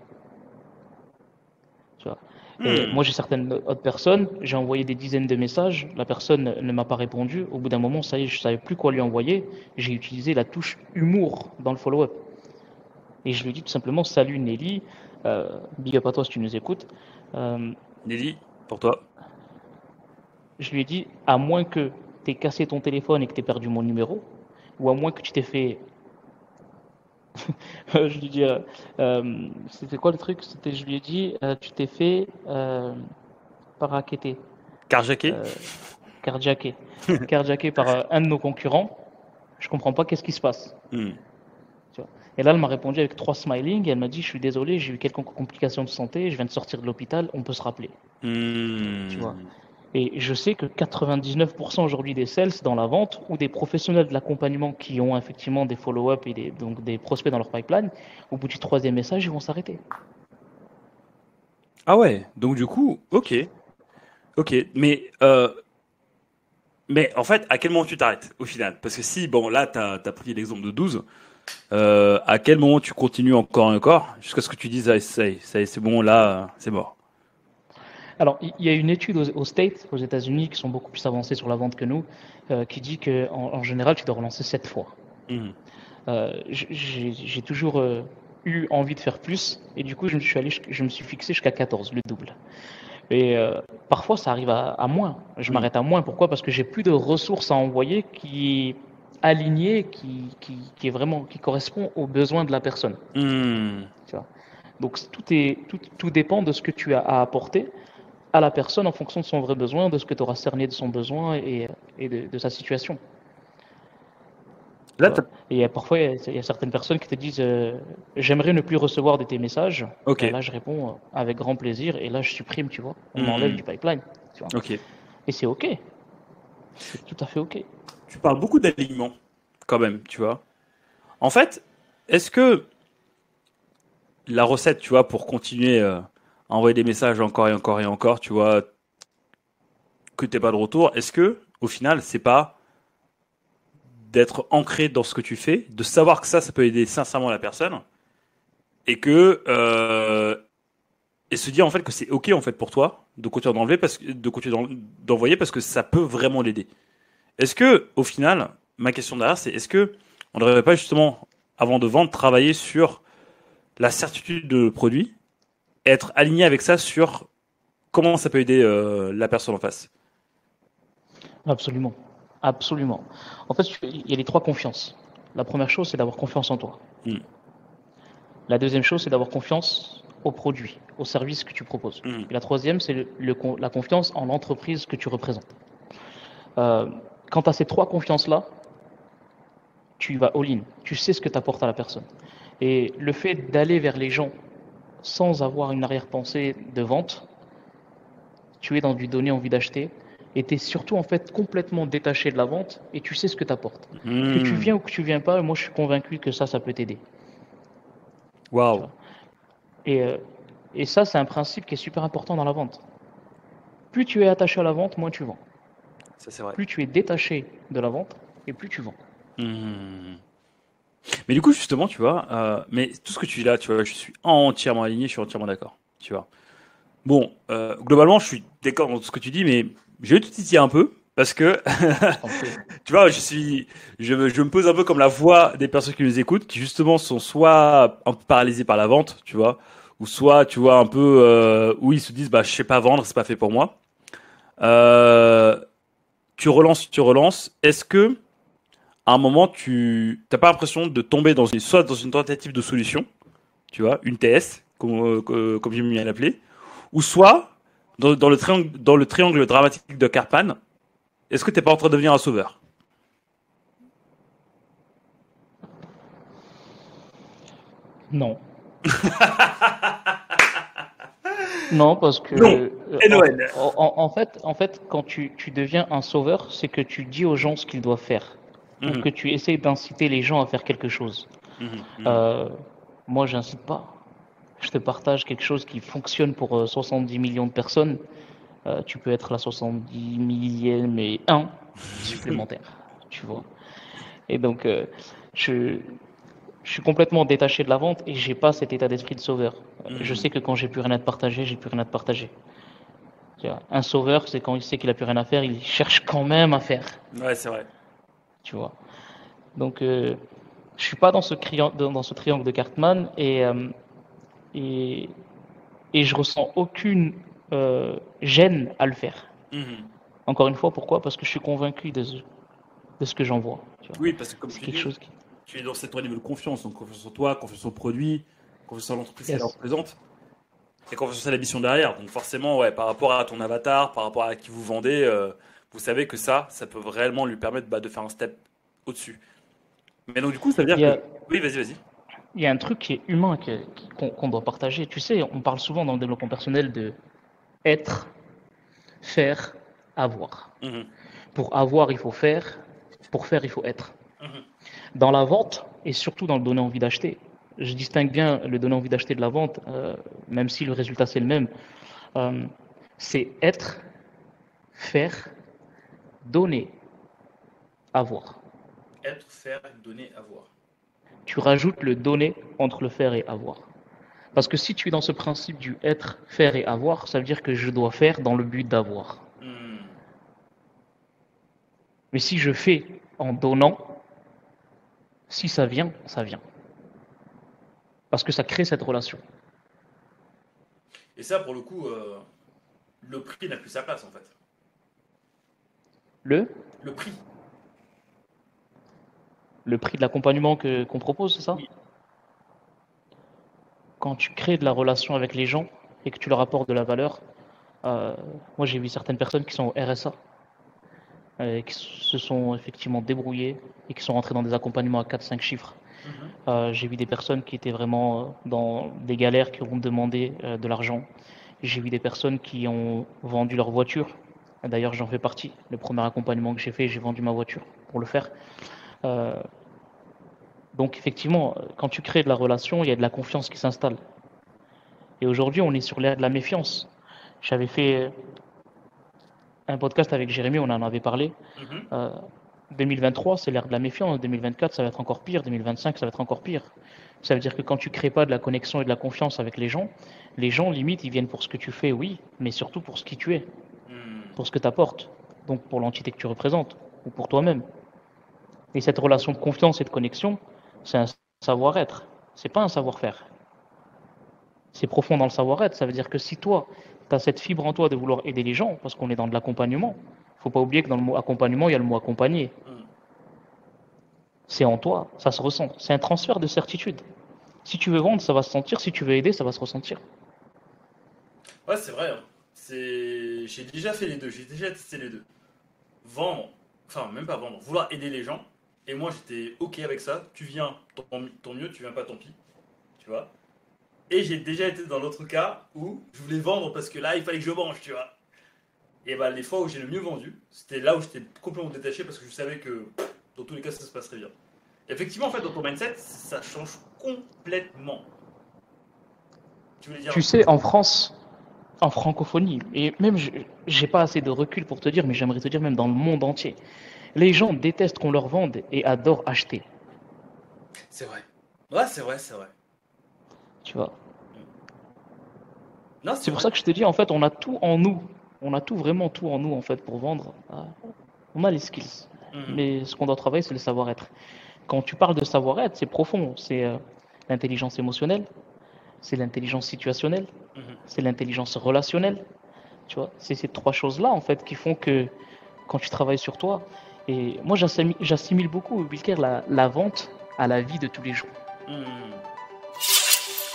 Tu vois. Et moi, j'ai certaines autres personnes, j'ai envoyé des dizaines de messages, la personne ne m'a pas répondu. Au bout d'un moment, ça y est, je savais plus quoi lui envoyer. J'ai utilisé la touche humour dans le follow-up. Et je lui dis tout simplement, salut Nelly, big up à toi si tu nous écoutes. Nelly, pour toi. Je lui ai dit, à moins que tu aies cassé ton téléphone et que tu aies perdu mon numéro, ou à moins que tu t'es fait... je lui dis, c'était quoi le truc? Je lui ai dit, tu t'es fait paraqueter. Carjacké Carjacké par un de nos concurrents. Je comprends pas qu'est-ce qui se passe. Hmm. Tu vois. Et là, elle m'a répondu avec 3 smiling. Et elle m'a dit, je suis désolé, j'ai eu quelques complications de santé, je viens de sortir de l'hôpital, on peut se rappeler. Tu vois. Et je sais que 99% aujourd'hui des sales dans la vente ou des professionnels de l'accompagnement qui ont effectivement des follow-up et donc des prospects dans leur pipeline, au bout du 3e message, ils vont s'arrêter. Ah ouais, donc du coup, ok, mais en fait, à quel moment tu t'arrêtes au final? Parce que si, bon, là, tu as pris l'exemple de 12, à quel moment tu continues encore et encore jusqu'à ce que tu dises, ah, ça y est, c'est bon, là, c'est mort. Alors, il y a une étude aux States, aux États-Unis, qui sont beaucoup plus avancés sur la vente que nous, qui dit qu'en général, tu dois relancer 7 fois. J'ai toujours eu envie de faire plus, et du coup, je me suis fixé jusqu'à 14, le double. Et parfois, ça arrive à moins. Je m'arrête à moins. Pourquoi? Parce que j'ai plus de ressources à envoyer qui est alignées, qui est vraiment, qui correspond aux besoins de la personne. Tu vois. Donc, tout dépend de ce que tu as à apporter à la personne en fonction de son vrai besoin, de ce que tu auras cerné de son besoin et de sa situation. Là, et parfois, il y a certaines personnes qui te disent j'aimerais ne plus recevoir de tes messages. Ok. Et là, je réponds avec grand plaisir et là, je supprime, tu vois. On m'enlève du pipeline. Tu vois. Ok. Et c'est OK. C'est tout à fait OK. Tu parles beaucoup d'alignement, quand même, tu vois. En fait, est-ce que la recette, tu vois, pour continuer à envoyer des messages encore et encore et encore, tu vois, que t'aies pas de retour, est-ce que, au final, c'est pas d'être ancré dans ce que tu fais, de savoir que ça peut aider sincèrement la personne, et que et se dire en fait que c'est ok en fait pour toi de continuer d'envoyer parce que ça peut vraiment l'aider. Est-ce que au final, ma question derrière, c'est est-ce que on ne devrait pas justement avant de vendre travailler sur la certitude de produit, être aligné avec ça sur comment ça peut aider la personne en face? Absolument. Absolument. En fait, il y a les 3 confiances. La première chose, c'est d'avoir confiance en toi. La deuxième chose, c'est d'avoir confiance au produit, au service que tu proposes. Et la troisième, c'est la confiance en l'entreprise que tu représentes. Quand tu as ces 3 confiances-là, tu vas all-in. Tu sais ce que tu apportes à la personne. Et le fait d'aller vers les gens sans avoir une arrière-pensée de vente, tu es dans du donner envie d'acheter, et tu es surtout en fait complètement détaché de la vente et tu sais ce que tu apportes. Que tu viens ou que tu viens pas, moi je suis convaincu que ça peut t'aider. Waouh. Et ça, c'est un principe qui est super important dans la vente. Plus tu es attaché à la vente, moins tu vends. Ça, c'est vrai. Plus tu es détaché de la vente, et plus tu vends. Mais du coup, justement, tu vois, mais tout ce que tu dis là, tu vois, je suis entièrement aligné, je suis entièrement d'accord, tu vois. Bon, globalement, je suis d'accord dans tout ce que tu dis, mais je vais te titiller un peu, Parce que, Je t'en prie. tu vois, je me pose un peu comme la voix des personnes qui nous écoutent, qui justement sont soit un peu paralysées par la vente, tu vois, ou soit, tu vois, un peu, où ils se disent, bah, je sais pas vendre, c'est pas fait pour moi. Euh, tu relances. Est-ce que, à un moment, tu t'as pas l'impression de tomber soit dans une tentative de solution, tu vois, une TS, comme j'aime bien l'appeler, ou soit dans le triangle dramatique de Karpman, est-ce que t'es pas en train de devenir un sauveur? Non. Non, parce Non, que NON. en fait, quand tu deviens un sauveur, c'est que tu dis aux gens ce qu'ils doivent faire, ou Mhm, que tu essayes d'inciter les gens à faire quelque chose. mhm, mhm. Euh, Moi, j'incite pas. Je te partage quelque chose qui fonctionne pour 70 millions de personnes. Tu peux être la 70 millième et un supplémentaire, tu vois. Et donc, je, je suis complètement détaché de la vente et j'ai pas cet état d'esprit de sauveur. Je Mhm. sais que quand j'ai plus rien à te partager, j'ai plus rien à te partager. Un sauveur, c'est quand il sait qu'il a plus rien à faire, il cherche quand même à faire, Ouais, c'est vrai. tu vois. Donc, je suis pas dans dans ce triangle de Cartman et, et je ressens aucune gêne à le faire. Mhm. Encore une fois, pourquoi? Parce que je suis convaincu de ce que j'en vois. Tu vois. Oui, parce que comme C'est tu quelque dis, chose qui. tu es dans cet haut niveau de confiance, donc confiance en toi, confiance au produit, confiance en l'entreprise qu'elle Yes. représente, et confiance à la mission derrière. Donc forcément, ouais, par rapport à ton avatar, par rapport à qui vous vendez, vous savez que ça peut vraiment lui permettre bah, de faire un step au-dessus. Mais donc du coup, ça veut dire Il y que... a, Oui, vas-y, vas-y. il y a un truc qui est humain qu'on doit partager. Tu sais, on parle souvent dans le développement personnel de être, faire, avoir. Mhm. Pour avoir, il faut faire. Pour faire, il faut être. Mhm. Dans la vente, et surtout dans le donner envie d'acheter, je distingue bien le donner envie d'acheter de la vente, même si le résultat c'est le même. Euh, c'est être, faire, donner, avoir. Être, faire, donner, avoir. Tu rajoutes le donner entre le faire et avoir. Parce que si tu es dans ce principe du être, faire et avoir, ça veut dire que je dois faire dans le but d'avoir. Hmm. Mais si je fais en donnant, si ça vient, ça vient. Parce que ça crée cette relation. Et ça, pour le coup, le prix n'a plus sa place en fait. Le, Le prix. le prix de l'accompagnement qu'on propose, c'est ça? Oui. Quand tu crées de la relation avec les gens et que tu leur apportes de la valeur, euh, moi j'ai vu certaines personnes qui sont au RSA, qui se sont effectivement débrouillées et qui sont rentrées dans des accompagnements à 4-5 chiffres. Mhm. J'ai vu des personnes qui étaient vraiment dans des galères, qui ont demandé de l'argent. J'ai vu des personnes qui ont vendu leur voiture. D'ailleurs, j'en fais partie. Le premier accompagnement que j'ai fait, j'ai vendu ma voiture pour le faire. Euh, donc, effectivement, quand tu crées de la relation, il y a de la confiance qui s'installe. Et aujourd'hui, on est sur l'ère de la méfiance. J'avais fait un podcast avec Jérémy, on en avait parlé. Mhm. Euh, 2023, c'est l'ère de la méfiance. 2024, ça va être encore pire. 2025, ça va être encore pire. Ça veut dire que quand tu crées pas de la connexion et de la confiance avec les gens, limite, ils viennent pour ce que tu fais, oui, mais surtout pour ce qui tu es, Hmm. pour ce que tu apportes, donc pour l'entité que tu représentes, ou pour toi-même. Et cette relation de confiance et de connexion, c'est un savoir-être, c'est pas un savoir-faire. C'est profond dans le savoir-être, ça veut dire que si toi, tu as cette fibre en toi de vouloir aider les gens, parce qu'on est dans de l'accompagnement, faut pas oublier que dans le mot accompagnement, il y a le mot accompagner. Hmm. C'est en toi, ça se ressent. C'est un transfert de certitude. Si tu veux vendre, ça va se sentir. Si tu veux aider, ça va se ressentir. Ouais, c'est vrai, hein. J'ai déjà fait les deux, j'ai déjà testé les deux. Vendre, enfin même pas vendre, vouloir aider les gens. Et moi j'étais ok avec ça. Tu viens, tant mieux, tu viens pas, tant pis. Tu vois. Et j'ai déjà été dans l'autre cas où je voulais vendre parce que là il fallait que je mange, tu vois. Et bah les fois où j'ai le mieux vendu, c'était là où j'étais complètement détaché parce que je savais que dans tous les cas ça se passerait bien. Et effectivement, en fait, dans ton mindset, ça change complètement. Tu voulais dire un Tu truc? sais, en France, en francophonie, et même j'ai pas assez de recul pour te dire, mais j'aimerais te dire même dans le monde entier, les gens détestent qu'on leur vende et adorent acheter. C'est vrai. Ouais, c'est vrai, c'est vrai. Tu vois. Non, C'est c'est pour vrai. ça que je te dis, en fait, on a tout en nous. On a tout, vraiment tout en nous, en fait, pour vendre. Ah. On a les skills. Mhm. Mais ce qu'on doit travailler, c'est le savoir-être. Quand tu parles de savoir-être, c'est profond. C'est l'intelligence émotionnelle, c'est l'intelligence situationnelle, Mhm. c'est l'intelligence relationnelle. Tu vois, c'est ces trois choses-là, en fait, qui font que quand tu travailles sur toi, et moi, j'assimile beaucoup, Wilker, la vente à la vie de tous les jours. Mhm.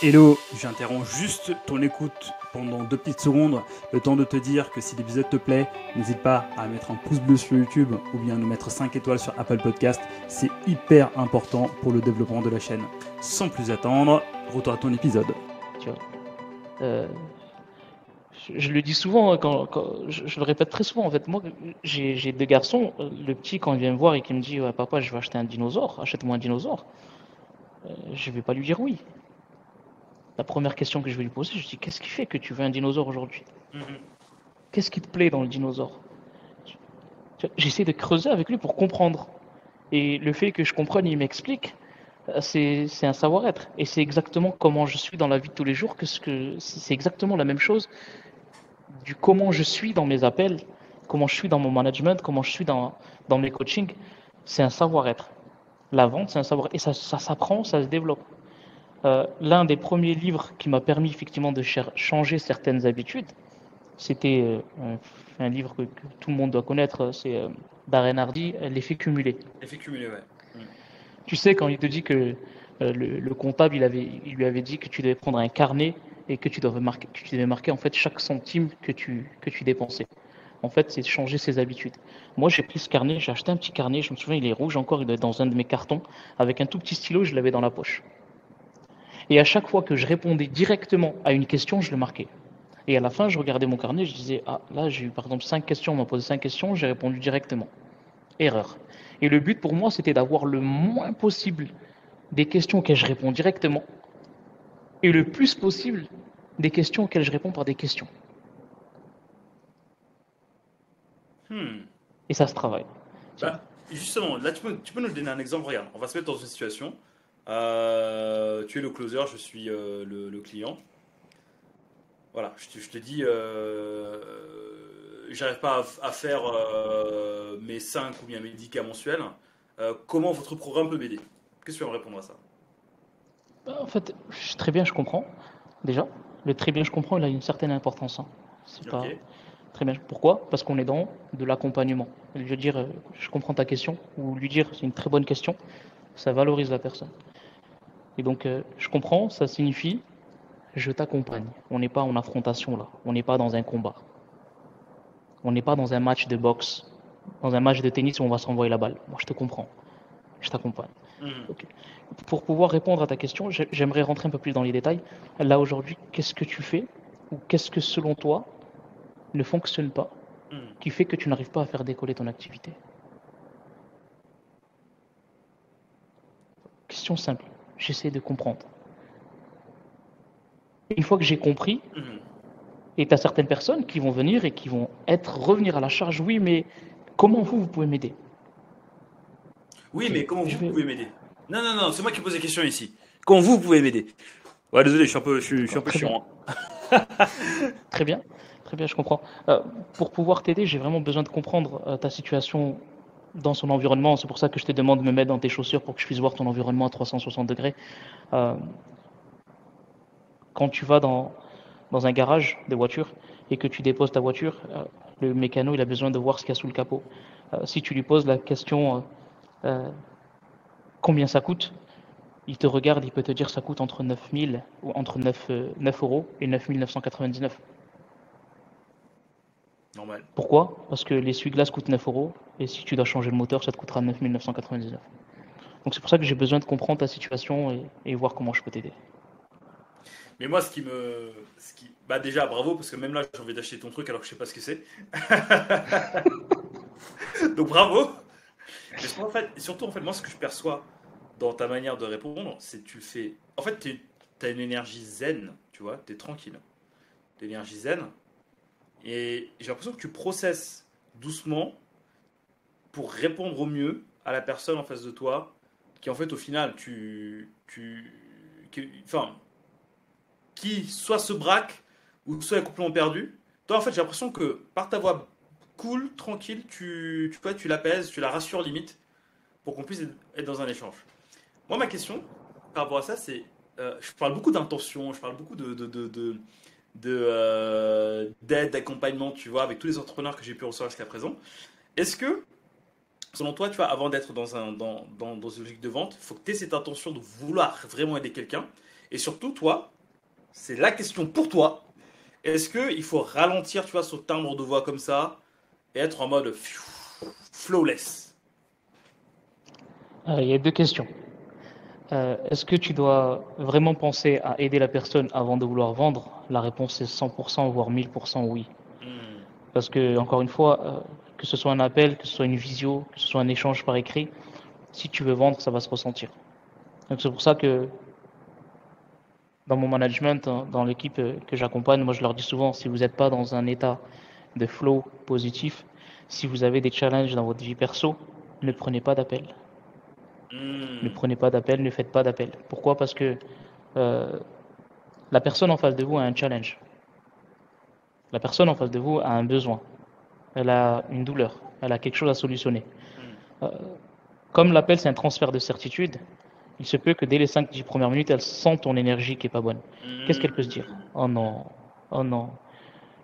Hello, j'interromps juste ton écoute pendant 2 petites secondes, le temps de te dire que si l'épisode te plaît, n'hésite pas à mettre un pouce bleu sur YouTube ou bien nous mettre 5 étoiles sur Apple Podcast. C'est hyper important pour le développement de la chaîne. Sans plus attendre, retourne à ton épisode. Tu vois. Euh, je le dis souvent, hein, je le répète très souvent en fait. Moi, j'ai deux garçons. Le petit, quand il vient me voir et qu'il me dit ouais, papa, je veux acheter un dinosaure, achète-moi un dinosaure, je vais pas lui dire oui. La première question que je vais lui poser, je dis qu'est-ce qui fait que tu veux un dinosaure aujourd'hui? Mhm. Qu'est-ce qui te plaît dans le dinosaure? J'essaie de creuser avec lui pour comprendre. Et le fait que je comprenne, il m'explique, c'est un savoir-être. Et c'est exactement comment je suis dans la vie de tous les jours, c'est exactement la même chose du comment je suis dans mes appels, comment je suis dans mon management, comment je suis dans mes coachings. C'est un savoir-être. La vente, c'est un savoir et ça s'apprend, ça se développe. L'un des premiers livres qui m'a permis effectivement de changer certaines habitudes, c'était un livre que tout le monde doit connaître, c'est Darren Hardy, L'effet cumulé. Effet cumulé, ouais. Mhm. Tu sais, quand il te dit que le comptable, il lui avait dit que tu devais prendre un carnet et que tu devais marquer en fait chaque centime que tu dépensais. En fait, c'est changer ses habitudes. Moi, j'ai pris ce carnet, j'ai acheté un petit carnet, je me souviens, il est rouge encore, il doit être dans un de mes cartons, avec un tout petit stylo, je l'avais dans la poche. Et à chaque fois que je répondais directement à une question, je le marquais. Et à la fin, je regardais mon carnet, je disais, ah, là, j'ai eu par exemple 5 questions, on m'a posé 5 questions, j'ai répondu directement. Erreur. Et le but pour moi, c'était d'avoir le moins possible des questions auxquelles je réponds directement et le plus possible des questions auxquelles je réponds par des questions. Hmm. Et ça se travaille. Tiens. Bah, justement, là, tu peux nous donner un exemple. Regarde, on va se mettre dans une situation. Tu es le closer, je suis le client. Voilà, je te dis, j'arrive pas à faire mes 5 ou bien mes 10 cas mensuels. Comment votre programme peut m'aider? Qu'est-ce que tu vas me répondre à ça? En fait, très bien, je comprends. Déjà, le très bien, je comprends, il a une certaine importance, hein. C'est Ok. pas très bien. Pourquoi? Parce qu'on est dans de l'accompagnement. Je veux dire, je comprends ta question, ou lui dire, c'est une très bonne question, ça valorise la personne. Et donc, je comprends, ça signifie, je t'accompagne. On n'est pas en affrontation là, on n'est pas dans un combat. On n'est pas dans un match de boxe, dans un match de tennis où on va s'envoyer la balle. Moi, je te comprends, je t'accompagne. Mhm. Ok. Pour pouvoir répondre à ta question, j'aimerais rentrer un peu plus dans les détails. Là, aujourd'hui, qu'est-ce que tu fais ou qu'est-ce que, selon toi, ne fonctionne pas Mhm. qui fait que tu n'arrives pas à faire décoller ton activité? Question simple. J'essaie de comprendre. Une fois que j'ai compris, Mhm. et tu as certaines personnes qui vont venir et qui vont revenir à la charge. Oui, mais comment vous pouvez m'aider? Oui, Ok, mais comment je vous vais. pouvez m'aider? Non, non, non, c'est moi qui pose la question ici. Comment vous pouvez m'aider? Ouais, désolé, je suis un D'accord, peu très bien, chiant, très bien, très bien, je comprends. Pour pouvoir t'aider, j'ai vraiment besoin de comprendre ta situation dans son environnement. C'est pour ça que je te demande de me mettre dans tes chaussures pour que je puisse voir ton environnement à 360 degrés. Euh, Quand tu vas dans un garage de voiture et que tu déposes ta voiture, le mécano il a besoin de voir ce qu'il y a sous le capot. Si tu lui poses la question euh, combien ça coûte, il te regarde, il peut te dire ça coûte entre 9 000 ou entre 9 euros et 9 999. normal. Pourquoi? Parce que l'essuie-glace coûte 9 euros et si tu dois changer le moteur, ça te coûtera 9 999. Donc c'est pour ça que j'ai besoin de comprendre ta situation et voir comment je peux t'aider. Mais moi, bah déjà, bravo, parce que même là, j'ai envie d'acheter ton truc alors que je sais pas ce que c'est. Donc bravo. Mais en fait, et surtout, en fait, moi, ce que je perçois dans ta manière de répondre, c'est que tu le fais. En fait, t'as une énergie zen, tu vois, t'es tranquille. T'as une énergie zen. Et j'ai l'impression que tu processes doucement pour répondre au mieux à la personne en face de toi, qui en fait, au final, enfin, qui soit se braque ou soit est complètement perdu. Toi, en fait, j'ai l'impression que par ta voix cool, tranquille, tu l'apaises, tu la rassures limite, pour qu'on puisse être dans un échange. Moi, ma question par rapport à ça, c'est, je parle beaucoup d'intention, je parle beaucoup d'aide, d'accompagnement, tu vois, avec tous les entrepreneurs que j'ai pu recevoir jusqu'à présent. Est-ce que, selon toi, tu vois, avant d'être dans une logique de vente, il faut que tu aies cette intention de vouloir vraiment aider quelqu'un. Et surtout, toi, c'est la question pour toi. Est-ce qu'il faut ralentir, tu vois, ce timbre de voix comme ça et être en mode flawless? Il y a deux questions. Est-ce que tu dois vraiment penser à aider la personne avant de vouloir vendre? La réponse est 100%, voire 1000% oui. Hmm. Parce que, encore une fois, que ce soit un appel, que ce soit une visio, que ce soit un échange par écrit, si tu veux vendre, ça va se ressentir. Donc c'est pour ça que dans mon management, dans l'équipe que j'accompagne, moi je leur dis souvent, si vous n'êtes pas dans un état de flow positif, si vous avez des challenges dans votre vie perso, ne prenez pas d'appel. Ne Hmm. prenez pas d'appel, ne faites pas d'appel. Pourquoi? Parce que euh, la personne en face de vous a un challenge. La personne en face de vous a un besoin. Elle a une douleur. Elle a quelque chose à solutionner. Hmm. Euh, Comme l'appel, c'est un transfert de certitude, il se peut que dès les 5-10 premières minutes, elle sent ton énergie qui est pas bonne. Qu'est-ce qu'elle peut se dire? Hmm. Oh non, oh non.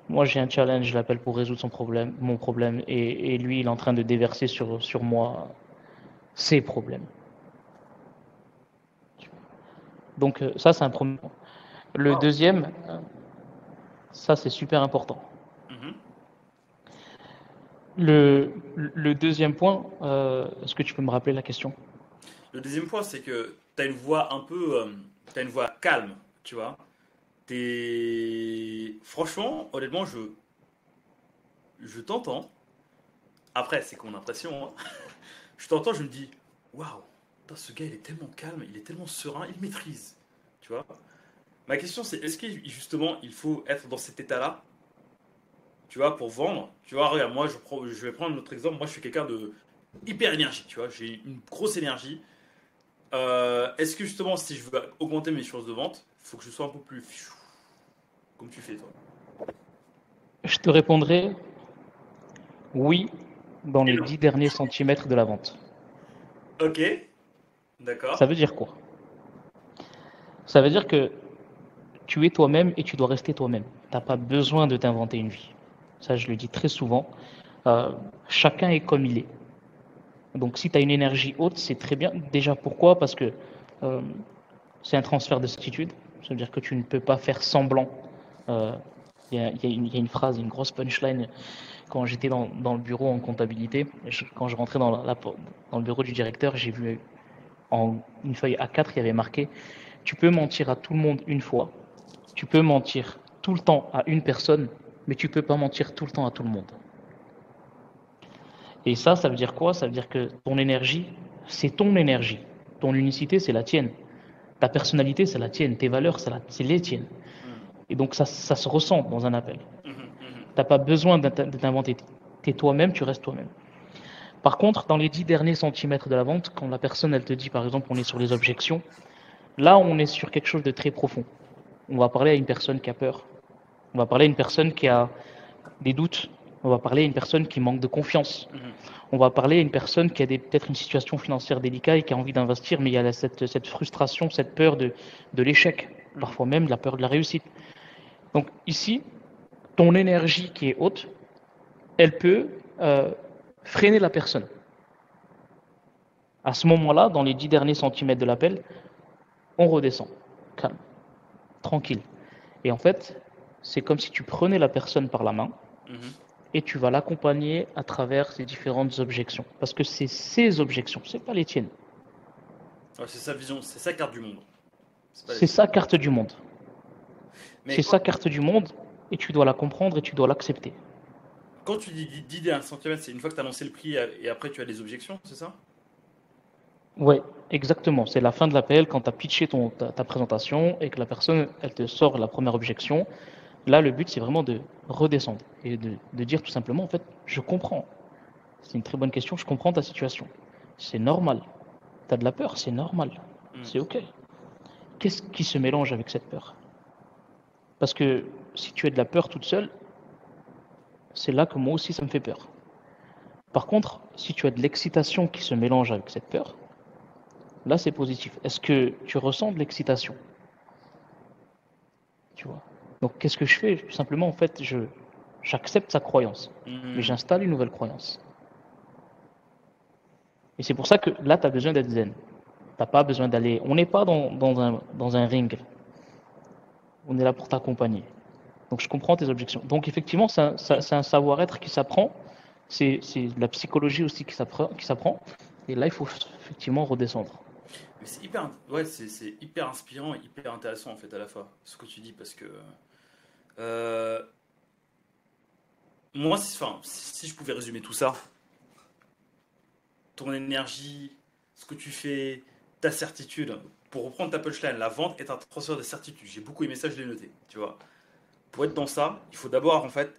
Moi, j'ai un challenge, je l'appelle pour résoudre son problème, mon problème, et lui, il est en train de déverser sur moi ses problèmes. Donc, ça, c'est un premier point. Le Wow. deuxième, ça, c'est super important. Mhm. Le deuxième point, est-ce que tu peux me rappeler la question? Le deuxième point, c'est que tu as une voix un peu. Tu as une voix calme, tu vois. Franchement, honnêtement, je t'entends. Après, c'est mon impression, hein. Je t'entends, je me dis, waouh, putain, ce gars, il est tellement calme, il est tellement serein, il maîtrise, tu vois. Ma question, c'est est-ce que justement, il faut être dans cet état-là, tu vois, pour vendre? Tu vois, regarde, moi, je vais prendre notre exemple. Moi, je suis quelqu'un de hyper énergie, tu vois. J'ai une grosse énergie. Est-ce que justement, si je veux augmenter mes chances de vente, il faut que je sois un peu plus comme tu fais, toi? Je te répondrai oui dans Et les non. 10 derniers centimètres de la vente. Ok, Ça d'accord. veut dire quoi? Ça veut dire que tu es toi-même et tu dois rester toi-même. Tu n'as pas besoin de t'inventer une vie. Ça, je le dis très souvent. Euh, Chacun est comme il est. Donc, si tu as une énergie haute, c'est très bien. Déjà, pourquoi? Parce que euh, c'est un transfert de certitude. Ça veut dire que tu ne peux pas faire semblant. Euh, il y a une phrase, une grosse punchline quand j'étais dans le bureau en comptabilité. Quand je rentrais dans le bureau du directeur, j'ai vu en une feuille A4, il y avait marqué: tu peux mentir à tout le monde une fois, tu peux mentir tout le temps à une personne, mais tu peux pas mentir tout le temps à tout le monde. Et ça veut dire quoi? Ça veut dire que ton énergie, c'est ton énergie. Ton unicité, c'est la tienne. Ta personnalité, c'est la tienne. Tes valeurs, c'est les tiennes. Hmm. Et donc, ça se ressent dans un appel. Mhm, mhm. Tu n'as pas besoin de t'inventer. Tu es toi-même, tu restes toi-même. Par contre, dans les 10 derniers centimètres de la vente, quand la personne, elle te dit, par exemple, on est sur les objections, là, on est sur quelque chose de très profond. On va parler à une personne qui a peur. On va parler à une personne qui a des doutes. On va parler à une personne qui manque de confiance. Mhm. On va parler à une personne qui a peut-être une situation financière délicate et qui a envie d'investir, mais il y a cette frustration, cette peur de l'échec, Mhm. parfois même la peur de la réussite. Donc ici, ton énergie qui est haute, elle peut freiner la personne. À ce moment-là, dans les 10 derniers centimètres de l'appel, on redescend, calme, tranquille. Et en fait, c'est comme si tu prenais la personne par la main Mhm. et tu vas l'accompagner à travers ces différentes objections. Parce que c'est ses objections, c'est pas les tiennes. Ouais, c'est sa vision, c'est sa carte du monde. C'est pas les C'est tiennes. sa carte du monde. Mais C'est quand, sa carte du monde et tu dois la comprendre et tu dois l'accepter. quand tu dis d'idée à un centimètre, c'est une fois que tu as annoncé le prix et après tu as des objections, c'est ça? Ouais, exactement. C'est la fin de l'appel quand tu as pitché ta présentation et que la personne, elle te sort la première objection. Là, le but, c'est vraiment de redescendre et de dire tout simplement, en fait, je comprends. C'est une très bonne question, je comprends ta situation. C'est normal. Tu as de la peur, c'est normal. Hmm. C'est OK. Qu'est-ce qui se mélange avec cette peur? Parce que si tu as de la peur toute seule, c'est là que moi aussi ça me fait peur. Par contre, si tu as de l'excitation qui se mélange avec cette peur, là c'est positif. Est-ce que tu ressens de l'excitation? Tu vois? Donc qu'est-ce que je fais? Tout simplement, en fait, j'accepte sa croyance, mais j'installe une nouvelle croyance. Et c'est pour ça que là, tu as besoin d'être zen. T'as pas besoin d'aller. On n'est pas dans un ring. On est là pour t'accompagner. Donc je comprends tes objections. Donc effectivement, c'est un savoir-être qui s'apprend. C'est de la psychologie aussi qui s'apprend. Et là, il faut effectivement redescendre. Mais c'est hyper, ouais, c'est hyper inspirant et hyper intéressant en fait à la fois ce que tu dis parce que euh, moi, enfin, si je pouvais résumer tout ça, ton énergie, ce que tu fais, ta certitude. Pour reprendre ta punchline, la vente est un transfert de certitude. J'ai beaucoup aimé ça, je l'ai noté. Tu vois. Pour être dans ça, il faut d'abord en fait,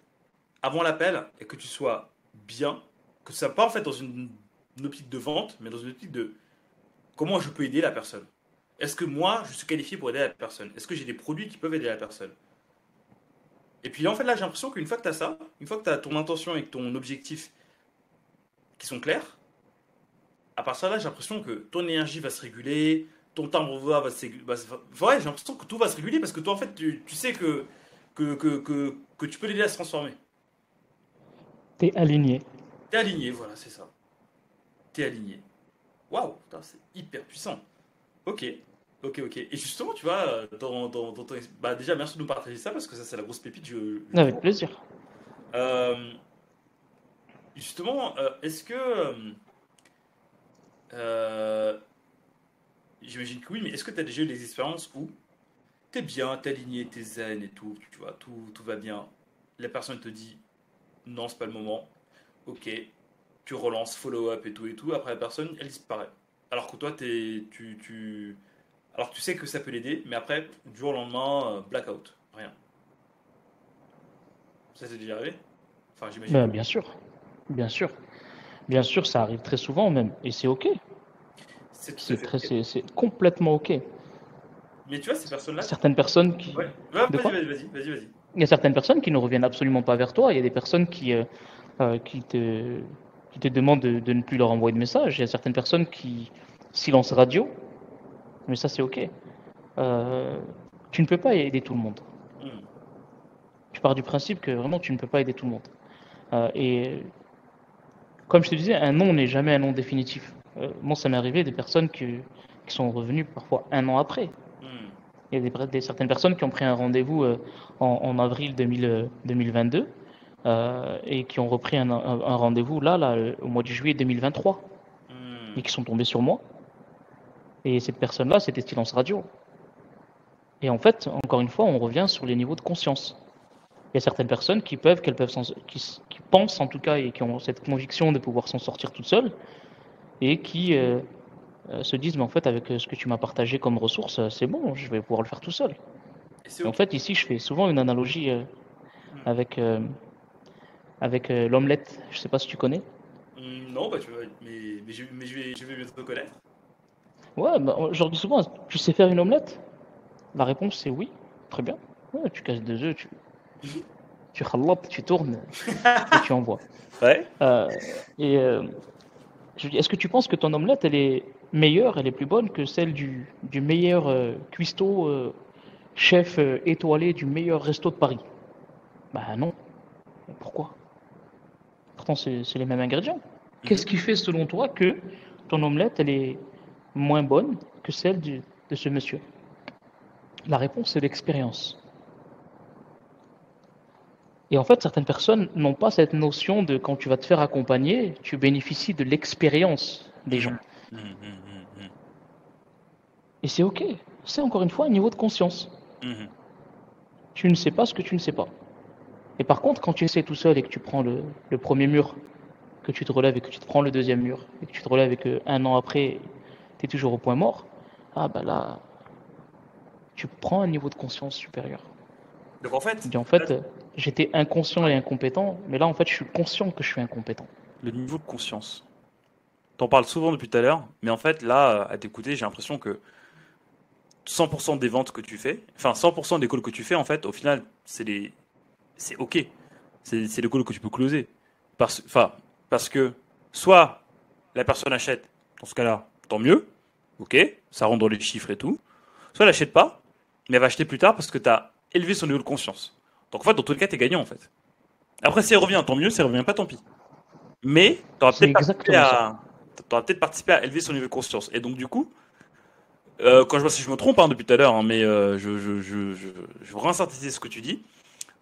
avant l'appel, et que tu sois bien, que ça pas en fait dans une optique de vente, mais dans une optique de comment je peux aider la personne. Est-ce que moi, je suis qualifié pour aider la personne? Est-ce que j'ai des produits qui peuvent aider la personne? Et puis en fait, là, j'ai l'impression qu'une fois que tu as ça, une fois que tu as ton intention et que ton objectif qui sont clairs, à part ça, là, j'ai l'impression que ton énergie va se réguler, ton timbre de voix va se réguler. Ouais, j'ai l'impression que tout va se réguler parce que toi, en fait, tu sais que tu peux l'aider à se transformer. T'es aligné. T'es aligné, voilà, c'est ça. T'es aligné. Waouh, putain, c'est hyper puissant. Ok, ok. Et justement, tu vois, dans ton... Bah, déjà, merci de nous partager ça parce que ça, c'est la grosse pépite, je Avec trouve. plaisir. Euh, justement, est-ce que. Euh, j'imagine que oui, mais est-ce que tu as déjà eu des expériences où t'es bien, t'es aligné, t'es zen et tout, tu vois, tout va bien. La personne te dit non, c'est pas le moment. Ok, tu relances, follow-up et tout. Après, la personne, elle disparaît. Alors que toi, alors que tu sais que ça peut l'aider, mais après, du jour au lendemain, blackout, rien. Ça t'est déjà arrivé? Enfin, j'imagine que Ben, oui. bien sûr. Bien sûr. Bien sûr, ça arrive très souvent même. Et c'est OK. C'est tout à fait ok. C'est complètement OK. Mais tu vois, ces personnes-là. Certaines personnes qui. Ouais, ouais, De quoi? vas-y. Il y a certaines personnes qui ne reviennent absolument pas vers toi. Il y a des personnes euh, qui, te, qui te demandent de ne plus leur envoyer de messages. Il y a certaines personnes qui silence radio. Mais ça, c'est OK. Euh, tu ne peux pas aider tout le monde. Hmm. Tu pars du principe que vraiment, tu ne peux pas aider tout le monde. Et comme je te disais, un non n'est jamais un non définitif. Moi, ça m'est arrivé des personnes qui sont revenues parfois un an après. Hmm. Il y a certaines personnes qui ont pris un rendez-vous en avril 2022 et qui ont repris un rendez-vous là, au mois de juillet 2023 et Hmm. qui sont tombés sur moi. Et cette personne-là, c'était Silence Radio. Et en fait, encore une fois, on revient sur les niveaux de conscience. Il y a certaines personnes qui pensent en tout cas et qui ont cette conviction de pouvoir s'en sortir toutes seules et qui se disent, mais en fait, avec ce que tu m'as partagé comme ressource, c'est bon, je vais pouvoir le faire tout seul. Et c'est Et en ok. fait, ici, je fais souvent une analogie Hmm. avec, l'omelette. Je sais pas si tu connais. Non, bah, tu vois, je vais bientôt te connaître. Ouais, bah, je leur dis souvent, tu sais faire une omelette? La réponse, c'est oui. Très bien. Ouais, tu casses deux œufs, tu khalates, tu tournes et tu envoies. Ouais. Euh, et je lui dis, est-ce que tu penses que ton omelette, elle est meilleure, elle est plus bonne que celle du meilleur cuistot, chef étoilé du meilleur resto de Paris? Bah non. Pourquoi? Pourtant, c'est les mêmes ingrédients. Qu'est-ce Mhm. qui fait, selon toi, que ton omelette, elle est moins bonne que celle de ce monsieur? La réponse, c'est l'expérience. Et en fait, certaines personnes n'ont pas cette notion de quand tu vas te faire accompagner, tu bénéficies de l'expérience des gens. Mhm. Mhm. Et c'est OK. C'est encore une fois un niveau de conscience. Mhm. Tu ne sais pas ce que tu ne sais pas. Et par contre, quand tu essaies tout seul et que tu prends le premier mur, que tu te relèves et que tu te prends le deuxième mur, et que tu te relèves et qu'un an après, tu es toujours au point mort, ah bah là, tu prends un niveau de conscience supérieur. Donc en Tu fait, dis en là, fait, j'étais inconscient et ouais, incompétent, mais là en fait, je suis conscient que je suis incompétent. le niveau de conscience. T'en parles souvent depuis tout à l'heure, mais en fait, là, à t'écouter, j'ai l'impression que 100% des ventes que tu fais, enfin 100% des calls que tu fais, en fait, au final, c'est OK. c'est le call que tu peux closer. Parce que soit la personne achète, dans ce cas-là, tant mieux, ok, ça rentre dans les chiffres et tout. Soit elle n'achète pas, mais elle va acheter plus tard parce que tu as élevé son niveau de conscience. Donc en fait, dans tous les cas, tu es gagnant en fait. Après, si elle revient, tant mieux, si elle revient pas, tant pis. Mais tu auras C'est peut-être participé exactement ça. à. T'auras peut-être participé à élever son niveau de conscience. Et donc, du coup, quand je vois si je me trompe depuis tout à l'heure, mais je veux réinsynthétiser ce que tu dis.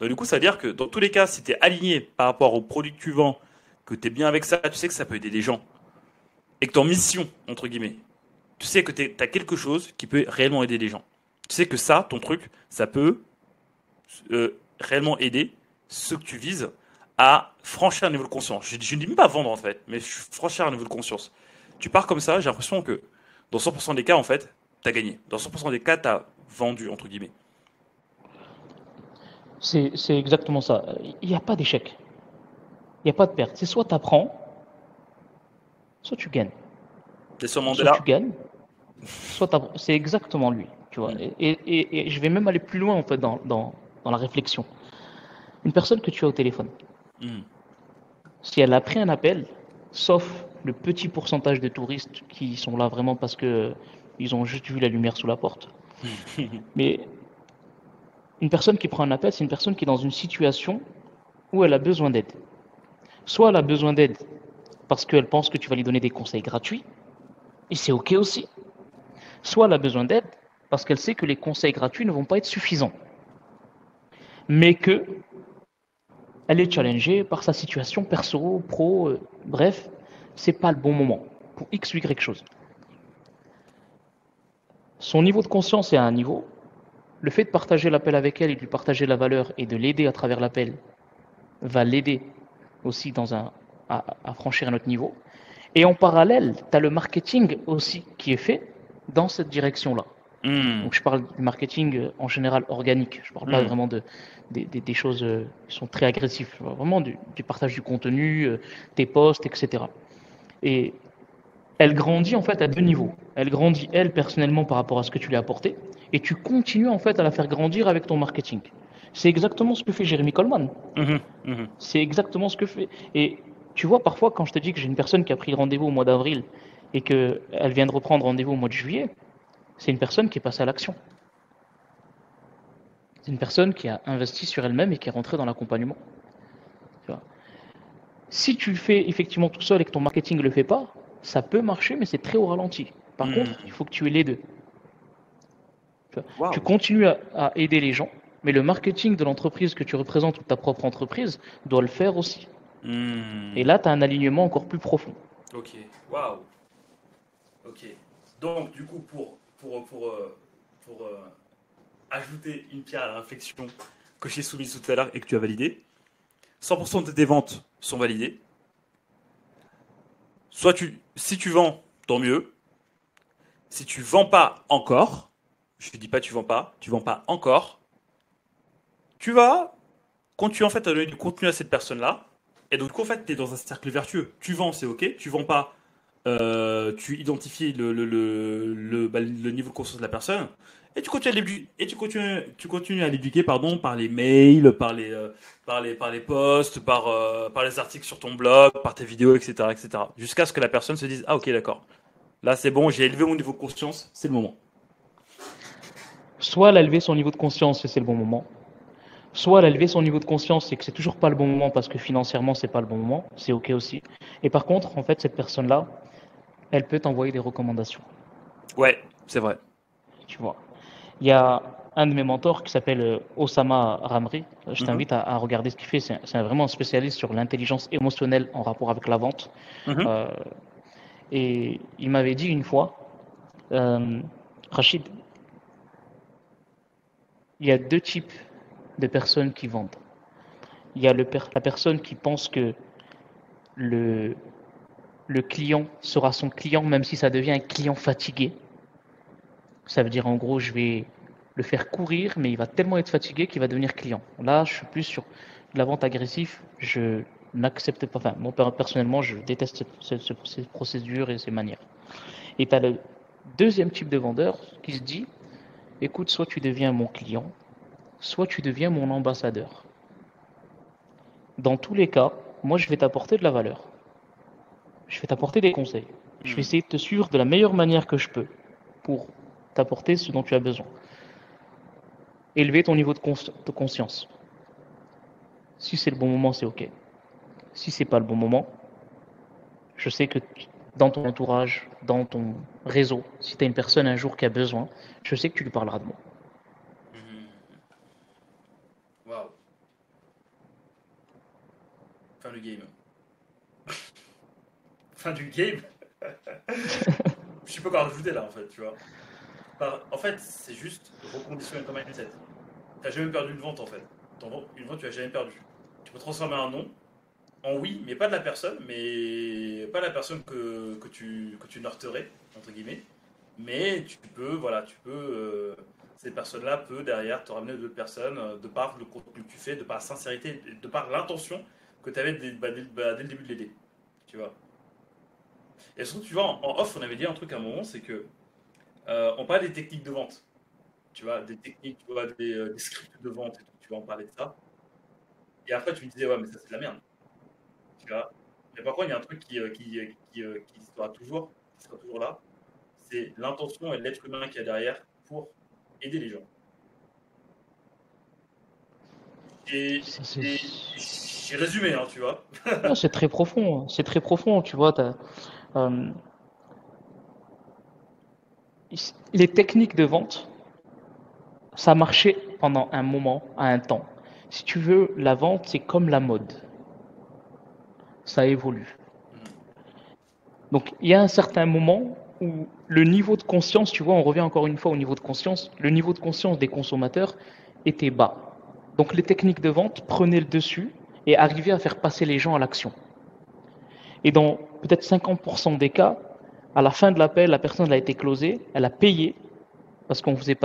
Donc, du coup, ça veut dire que dans tous les cas, si tu es aligné par rapport au produit que tu vends, que tu es bien avec ça, tu sais que ça peut aider les gens. Et que tu es en mission, entre guillemets. Tu sais que tu as quelque chose qui peut réellement aider les gens. Tu sais que ça, ton truc, ça peut réellement aider ceux que tu vises à franchir un niveau de conscience. Je ne dis même pas vendre en fait, mais franchir un niveau de conscience. Tu pars comme ça, j'ai l'impression que dans 100% des cas, en fait, tu as gagné. Dans 100% des cas, tu as vendu, entre guillemets. C'est exactement ça. Il n'y a pas d'échec. Il n'y a pas de perte. C'est soit tu apprends, soit tu gagnes. Nelson Soit tu Mandela. gagnes, c'est exactement lui. Tu vois. Mm. Et je vais même aller plus loin en fait dans la réflexion. Une personne que tu as au téléphone, Mm. si elle a pris un appel, sauf le petit pourcentage de touristes qui sont là vraiment parce que ils ont juste vu la lumière sous la porte. Mais une personne qui prend un appel, c'est une personne qui est dans une situation où elle a besoin d'aide. Soit elle a besoin d'aide parce qu'elle pense que tu vas lui donner des conseils gratuits, et c'est OK aussi. Soit elle a besoin d'aide parce qu'elle sait que les conseils gratuits ne vont pas être suffisants, mais que elle est challengée par sa situation perso, pro, bref, c'est pas le bon moment pour X ou Y chose. Son niveau de conscience est à un niveau. Le fait de partager l'appel avec elle et de lui partager la valeur et de l'aider à travers l'appel va l'aider aussi à franchir un autre niveau. Et en parallèle, tu as le marketing aussi qui est fait dans cette direction-là. Mm. Donc je parle du marketing en général organique. Je ne parle pas Mm. vraiment des choses qui sont très agressives. Je parle vraiment du partage du contenu, tes posts, etc. Et elle grandit en fait à deux niveaux. Elle grandit elle personnellement par rapport à ce que tu lui as apporté, et tu continues en fait à la faire grandir avec ton marketing. C'est exactement ce que fait Jérémy Coleman. Mhm. Mhm. C'est exactement ce que fait. Et tu vois, parfois, quand je te dis que j'ai une personne qui a pris rendez-vous au mois d'avril et qu'elle vient de reprendre rendez-vous au mois de juillet, c'est une personne qui est passée à l'action. C'est une personne qui a investi sur elle-même et qui est rentrée dans l'accompagnement. Tu vois. Si tu le fais effectivement tout seul et que ton marketing ne le fait pas, ça peut marcher, mais c'est très au ralenti. Par contre, il Mm. faut que tu aies les deux. Tu Waouh. continues à aider les gens, mais le marketing de l'entreprise que tu représentes ou de ta propre entreprise doit le faire aussi. Et Mm. là, tu as un alignement encore plus profond. Ok. Waouh. Ok. Donc, du coup, pour ajouter une pierre à la réflexion que j'ai soumise tout à l'heure et que tu as validée, 100% de tes ventes sont validées. Si tu vends, tant mieux. Si tu vends pas encore, je te dis pas tu vends pas encore, tu vas continuer en fait à donner du contenu à cette personne-là. Et donc en fait, tu es dans un cercle vertueux. Tu vends, c'est ok. Tu vends pas, tu identifies le niveau de conscience de la personne. Et tu continues à l'éduquer pardon, par les mails, par les posts, par les articles sur ton blog, par tes vidéos, etc., etc. Jusqu'à ce que la personne se dise, ah ok, d'accord. Là, c'est bon, j'ai élevé mon niveau de conscience, c'est le moment. Soit elle a élevé son niveau de conscience et c'est le bon moment, soit elle a élevé son niveau de conscience et que c'est toujours pas le bon moment parce que financièrement c'est pas le bon moment, c'est ok aussi. Et par contre, en fait, cette personne-là, elle peut t'envoyer des recommandations. Ouais, c'est vrai. Tu vois. Il y a un de mes mentors qui s'appelle Osama Ramri. Je Mhm, t'invite à regarder ce qu'il fait. C'est vraiment un spécialiste sur l'intelligence émotionnelle en rapport avec la vente. mhm, Euh, et il m'avait dit une fois, euh, Rachid, il y a deux types de personnes qui vendent. Il y a la personne qui pense que le, le client sera son client même si ça devient un client fatigué. Ça veut dire en gros, je vais le faire courir, mais il va tellement être fatigué qu'il va devenir client. Là, je suis plus sur de la vente agressive. Je n'accepte pas, enfin, moi personnellement, je déteste ces procédures et ces manières. Et tu as le deuxième type de vendeur qui se dit, écoute, soit tu deviens mon client, soit tu deviens mon ambassadeur. Dans tous les cas, moi, je vais t'apporter de la valeur. Je vais t'apporter des conseils. Je vais essayer de te suivre de la meilleure manière que je peux pour t'apporter ce dont tu as besoin. Élever ton niveau de conscience. Si c'est le bon moment, c'est OK. Si c'est pas le bon moment, je sais que dans ton entourage, dans ton réseau, si tu as une personne un jour qui a besoin, je sais que tu lui parleras de moi. Waouh. Fin du game. Fin du game. Je suis pas encore rajouté là en fait, tu vois. En fait, c'est juste reconditionner ton mindset. T'as jamais perdu une vente en fait. Une vente, tu as jamais perdu. Tu peux transformer un non en oui, mais pas de la personne, mais pas la personne que tu heurterais, entre guillemets. Mais tu peux, voilà, ces personnes-là peuvent derrière te ramener d'autres personnes de par le contenu que tu fais, de par la sincérité, de par l'intention que tu avais dès le début de l'aider. Tu vois. Et surtout, tu vois, en off, on avait dit un truc à un moment, c'est que on parlait des techniques de vente. Tu vois, des techniques, tu vois, des scripts de vente et tout, tu vois, on parlait de ça. Et après, tu me disais, ouais, mais ça, c'est de la merde. Tu vois. Mais par contre, il y a un truc qui sera toujours là, c'est l'intention et l'être humain qu'il y a derrière pour aider les gens. Et Ça, c'est j'ai résumé, hein, tu vois. non, c'est très profond. C'est très profond, tu vois. Euh, les techniques de vente, ça marchait pendant un moment, à un temps. Si tu veux, la vente, c'est comme la mode. Ça évolue. Donc, il y a un certain moment où le niveau de conscience, tu vois, on revient encore une fois au niveau de conscience, le niveau de conscience des consommateurs était bas. Donc, les techniques de vente prenaient le dessus et arrivaient à faire passer les gens à l'action. Et dans peut-être 50% des cas, à la fin de l'appel, la personne a été closée, elle a payé, parce qu'on faisait,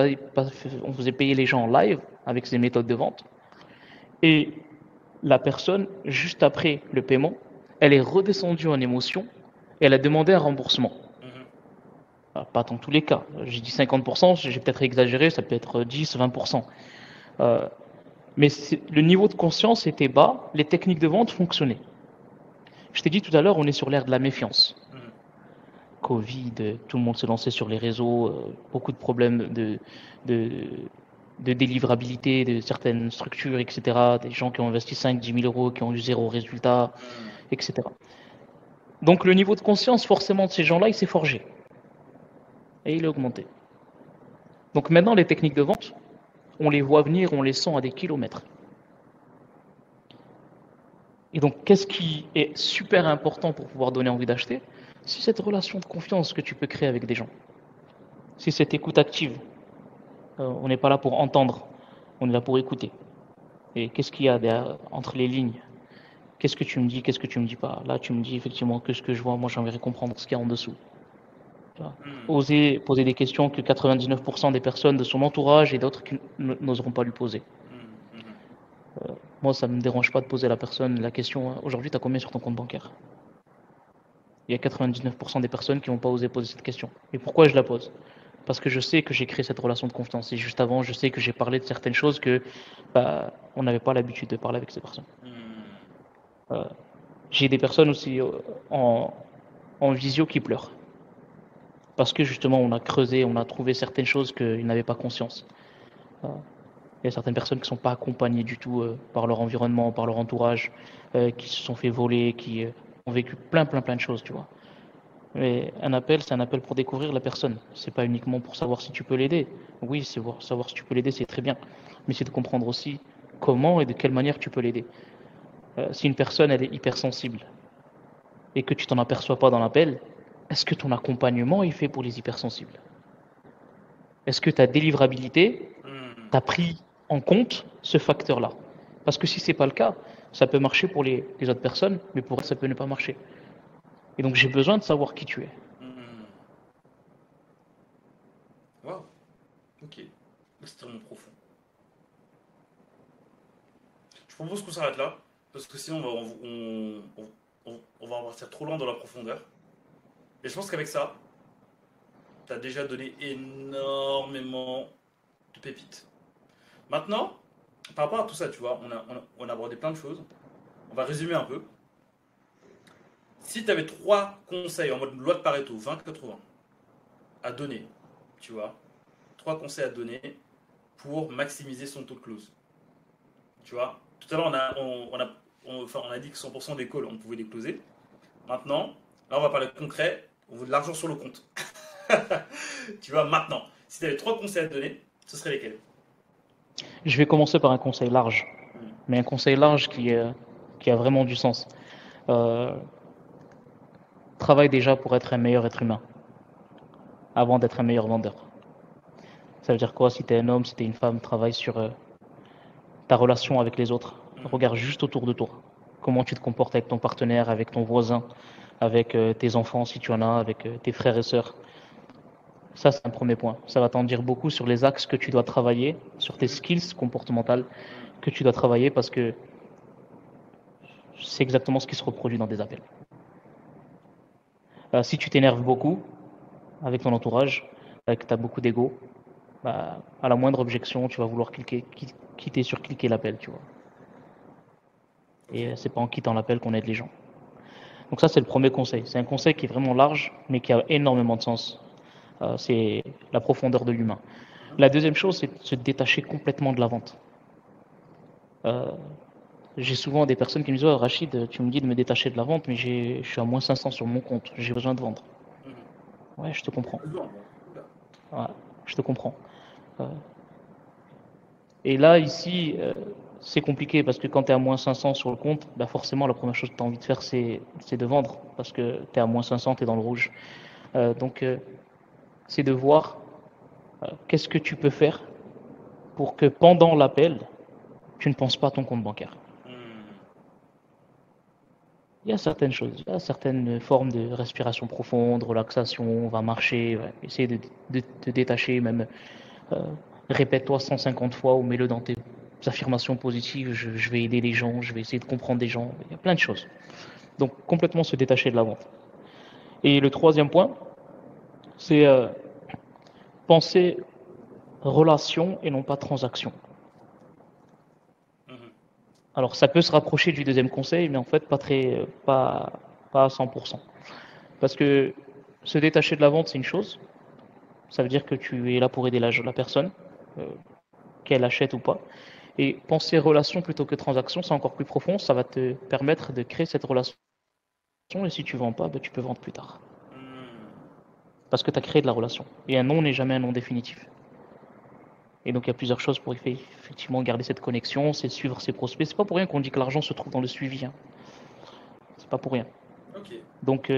on faisait payer les gens en live avec ces méthodes de vente. Et la personne, juste après le paiement, elle est redescendue en émotion et elle a demandé un remboursement. Pas dans tous les cas. J'ai dit 50%, j'ai peut-être exagéré, ça peut être 10, 20%. Euh, mais le niveau de conscience était bas, les techniques de vente fonctionnaient. Je t'ai dit tout à l'heure, on est sur l'ère de la méfiance. Covid, tout le monde se lançait sur les réseaux, beaucoup de problèmes de, de délivrabilité de certaines structures, etc. Des gens qui ont investi 5, 10 000 euros, qui ont eu zéro résultat, etc. Donc le niveau de conscience, forcément, de ces gens-là, il s'est forgé. Et il a augmenté. Donc maintenant, les techniques de vente, on les voit venir, on les sent à des kilomètres. Et donc, qu'est-ce qui est super important pour pouvoir donner envie d'acheter? C'est cette relation de confiance que tu peux créer avec des gens. C'est cette écoute active. On n'est pas là pour entendre, on est là pour écouter. Et qu'est-ce qu'il y a derrière, entre les lignes? Qu'est-ce que tu me dis, qu'est-ce que tu me dis pas? Là, tu me dis effectivement que ce que je vois, moi j'aimerais comprendre ce qu'il y a en dessous. Oser poser des questions que 99% des personnes de son entourage et d'autres qui n'oseront pas lui poser. Moi, ça ne me dérange pas de poser à la personne la question, aujourd'hui, tu as combien sur ton compte bancaire? Il y a 99% des personnes qui n'ont pas osé poser cette question. Et pourquoi je la pose? Parce que je sais que j'ai créé cette relation de confiance. Et juste avant, je sais que j'ai parlé de certaines choses que on n'avait pas l'habitude de parler avec ces personnes. J'ai des personnes aussi en visio qui pleurent. Parce que justement, on a creusé, on a trouvé certaines choses qu'ils n'avaient pas conscience. Il y a certaines personnes qui ne sont pas accompagnées du tout par leur environnement, par leur entourage, qui se sont fait voler, qui ont vécu plein de choses, tu vois. Mais un appel, c'est un appel pour découvrir la personne. C'est pas uniquement pour savoir si tu peux l'aider. Oui, c'est savoir si tu peux l'aider, c'est très bien. Mais c'est de comprendre aussi comment et de quelle manière tu peux l'aider. Si une personne, elle est hypersensible et que tu t'en aperçois pas dans l'appel, est-ce que ton accompagnement est fait pour les hypersensibles? Est-ce que ta délivrabilité t'a pris en compte ce facteur-là? Parce que si c'est pas le cas, ça peut marcher pour les autres personnes, mais pour elles, ça peut ne pas marcher. Et donc j'ai besoin de savoir qui tu es. Waouh, ok. C'est extrêmement profond. Je propose qu'on s'arrête là, parce que sinon on va en partir trop loin dans la profondeur. Et je pense qu'avec ça, tu as déjà donné énormément de pépites. Maintenant, par rapport à tout ça, tu vois, on a abordé plein de choses. on va résumer un peu. Si tu avais 3 conseils en mode loi de Pareto, 20-80, à donner, tu vois, 3 conseils à donner pour maximiser son taux de close. Tu vois, tout à l'heure, on a dit que 100% des calls, on pouvait les closer. Maintenant, là, on va parler concret, on veut de l'argent sur le compte. Tu vois, maintenant, si tu avais 3 conseils à donner, ce seraient lesquels? Je vais commencer par un conseil large, mais un conseil large qui a vraiment du sens. Euh, Travaille déjà pour être un meilleur être humain, avant d'être un meilleur vendeur. Ça veut dire quoi? Si tu es un homme, si tu es une femme, travaille sur ta relation avec les autres. Regarde juste autour de toi. Comment tu te comportes avec ton partenaire, avec ton voisin, avec tes enfants si tu en as, avec tes frères et sœurs. Ça, c'est un premier point. Ça va t'en dire beaucoup sur les axes que tu dois travailler, sur tes skills comportementales que tu dois travailler parce que c'est exactement ce qui se reproduit dans des appels. Si tu t'énerves beaucoup avec ton entourage, que tu as beaucoup d'ego, bah, à la moindre objection, tu vas vouloir quitter sur cliquer l'appel, tu vois. Et c'est pas en quittant l'appel qu'on aide les gens. Donc ça, c'est le premier conseil. C'est un conseil qui est vraiment large, mais qui a énormément de sens. C'est la profondeur de l'humain. La deuxième chose, c'est de se détacher complètement de la vente. J'ai souvent des personnes qui me disent oh, Rachid, tu me dis de me détacher de la vente, mais je suis à moins 500 sur mon compte, j'ai besoin de vendre. Ouais, je te comprends. Ouais, je te comprends. Et là, ici, c'est compliqué parce que quand tu es à moins 500 sur le compte, bah forcément, la première chose que tu as envie de faire, c'est de vendre parce que tu es à moins 500, tu es dans le rouge. Donc, c'est de voir qu'est-ce que tu peux faire pour que pendant l'appel, tu ne penses pas à ton compte bancaire. Il y a certaines choses, il y a certaines formes de respiration profonde, relaxation, on va marcher, ouais, essayer de te détacher, même répète-toi 150 fois ou mets-le dans tes affirmations positives, je vais aider les gens, je vais essayer de comprendre des gens, il y a plein de choses. Donc complètement se détacher de la vente. Et le troisième point, c'est penser relation et non pas transaction. Alors ça peut se rapprocher du deuxième conseil, mais en fait pas à 100%. Parce que se détacher de la vente, c'est une chose. Ça veut dire que tu es là pour aider la personne, qu'elle achète ou pas. Et penser relation plutôt que transaction, c'est encore plus profond. Ça va te permettre de créer cette relation. Et si tu ne vends pas, ben, tu peux vendre plus tard. Parce que tu as créé de la relation. Et un non n'est jamais un non définitif. Et donc il y a plusieurs choses pour effectivement garder cette connexion, c'est suivre ses prospects. C'est pas pour rien qu'on dit que l'argent se trouve dans le suivi. Hein. C'est pas pour rien. Okay. Donc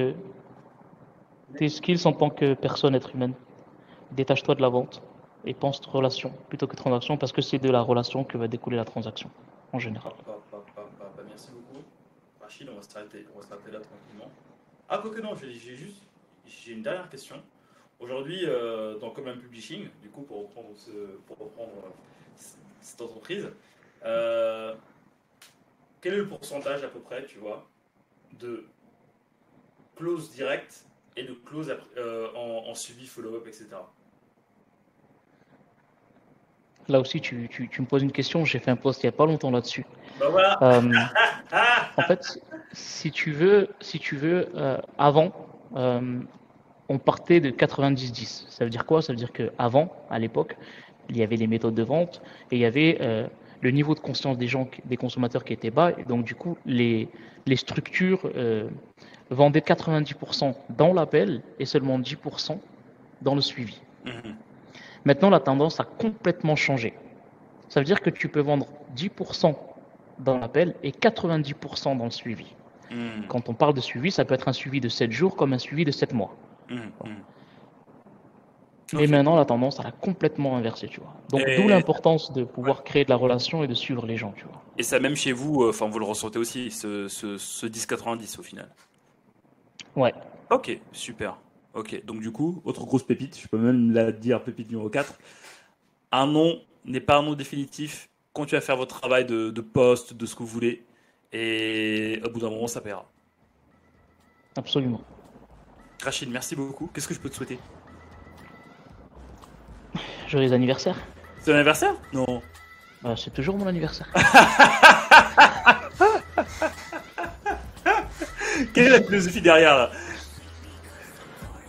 tes skills en tant que personne, être humaine, détache-toi de la vente et pense relation plutôt que transaction parce que c'est de la relation que va découler la transaction en général. Merci beaucoup. Rachid, on va s'arrêter là tranquillement. Ah, quoi que non, j'ai une dernière question. Aujourd'hui, dans Common Publishing, du coup, pour reprendre cette entreprise, quel est le pourcentage à peu près, tu vois, de close direct et de close en suivi, follow-up, etc. Là aussi, tu me poses une question. J'ai fait un post il n'y a pas longtemps là-dessus. Bah voilà. En fait, si tu veux, avant, on partait de 90-10. Ça veut dire quoi? Ça veut dire qu'avant, à l'époque, il y avait les méthodes de vente et il y avait le niveau de conscience des consommateurs qui était bas. Et donc, du coup, les structures vendaient 90% dans l'appel et seulement 10% dans le suivi. Maintenant, la tendance a complètement changé. Ça veut dire que tu peux vendre 10% dans l'appel et 90% dans le suivi. Quand on parle de suivi, ça peut être un suivi de 7 jours comme un suivi de 7 mois. Mais maintenant, la tendance, elle a complètement inversé, tu vois. Donc, d'où l'importance de pouvoir créer de la relation et de suivre les gens, tu vois. Et ça, même chez vous, vous le ressentez aussi, ce 10-90 au final. Ouais. Ok, super. Ok, donc du coup, autre grosse pépite, je peux même la dire pépite numéro 4. Un non n'est pas un non définitif. Continuez à faire votre travail de poste, de ce que vous voulez. Et au bout d'un moment, ça paiera. Absolument. Rachid, merci beaucoup. Qu'est-ce que je peux te souhaiter? Joyeux anniversaire. C'est ton anniversaire? Non. C'est toujours mon anniversaire. Quelle est la philosophie derrière là?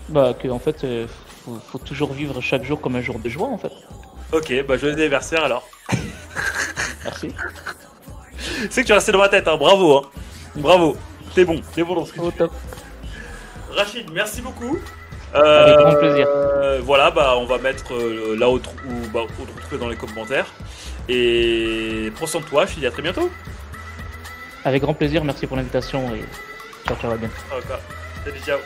Bah, que en fait, faut toujours vivre chaque jour comme un jour de joie, en fait. Ok, bah joyeux anniversaire alors. Merci. C'est que tu es resté dans ma tête, hein. Bravo. Hein. Bravo. T'es bon dans ce que tu Au fais. top. Rachid, merci beaucoup. Avec grand plaisir. Voilà, bah on va mettre là où te retrouver dans les commentaires. Et prends soin de toi, je te dis à très bientôt. Avec grand plaisir, merci pour l'invitation et ciao, ciao, à bientôt. Salut, ciao.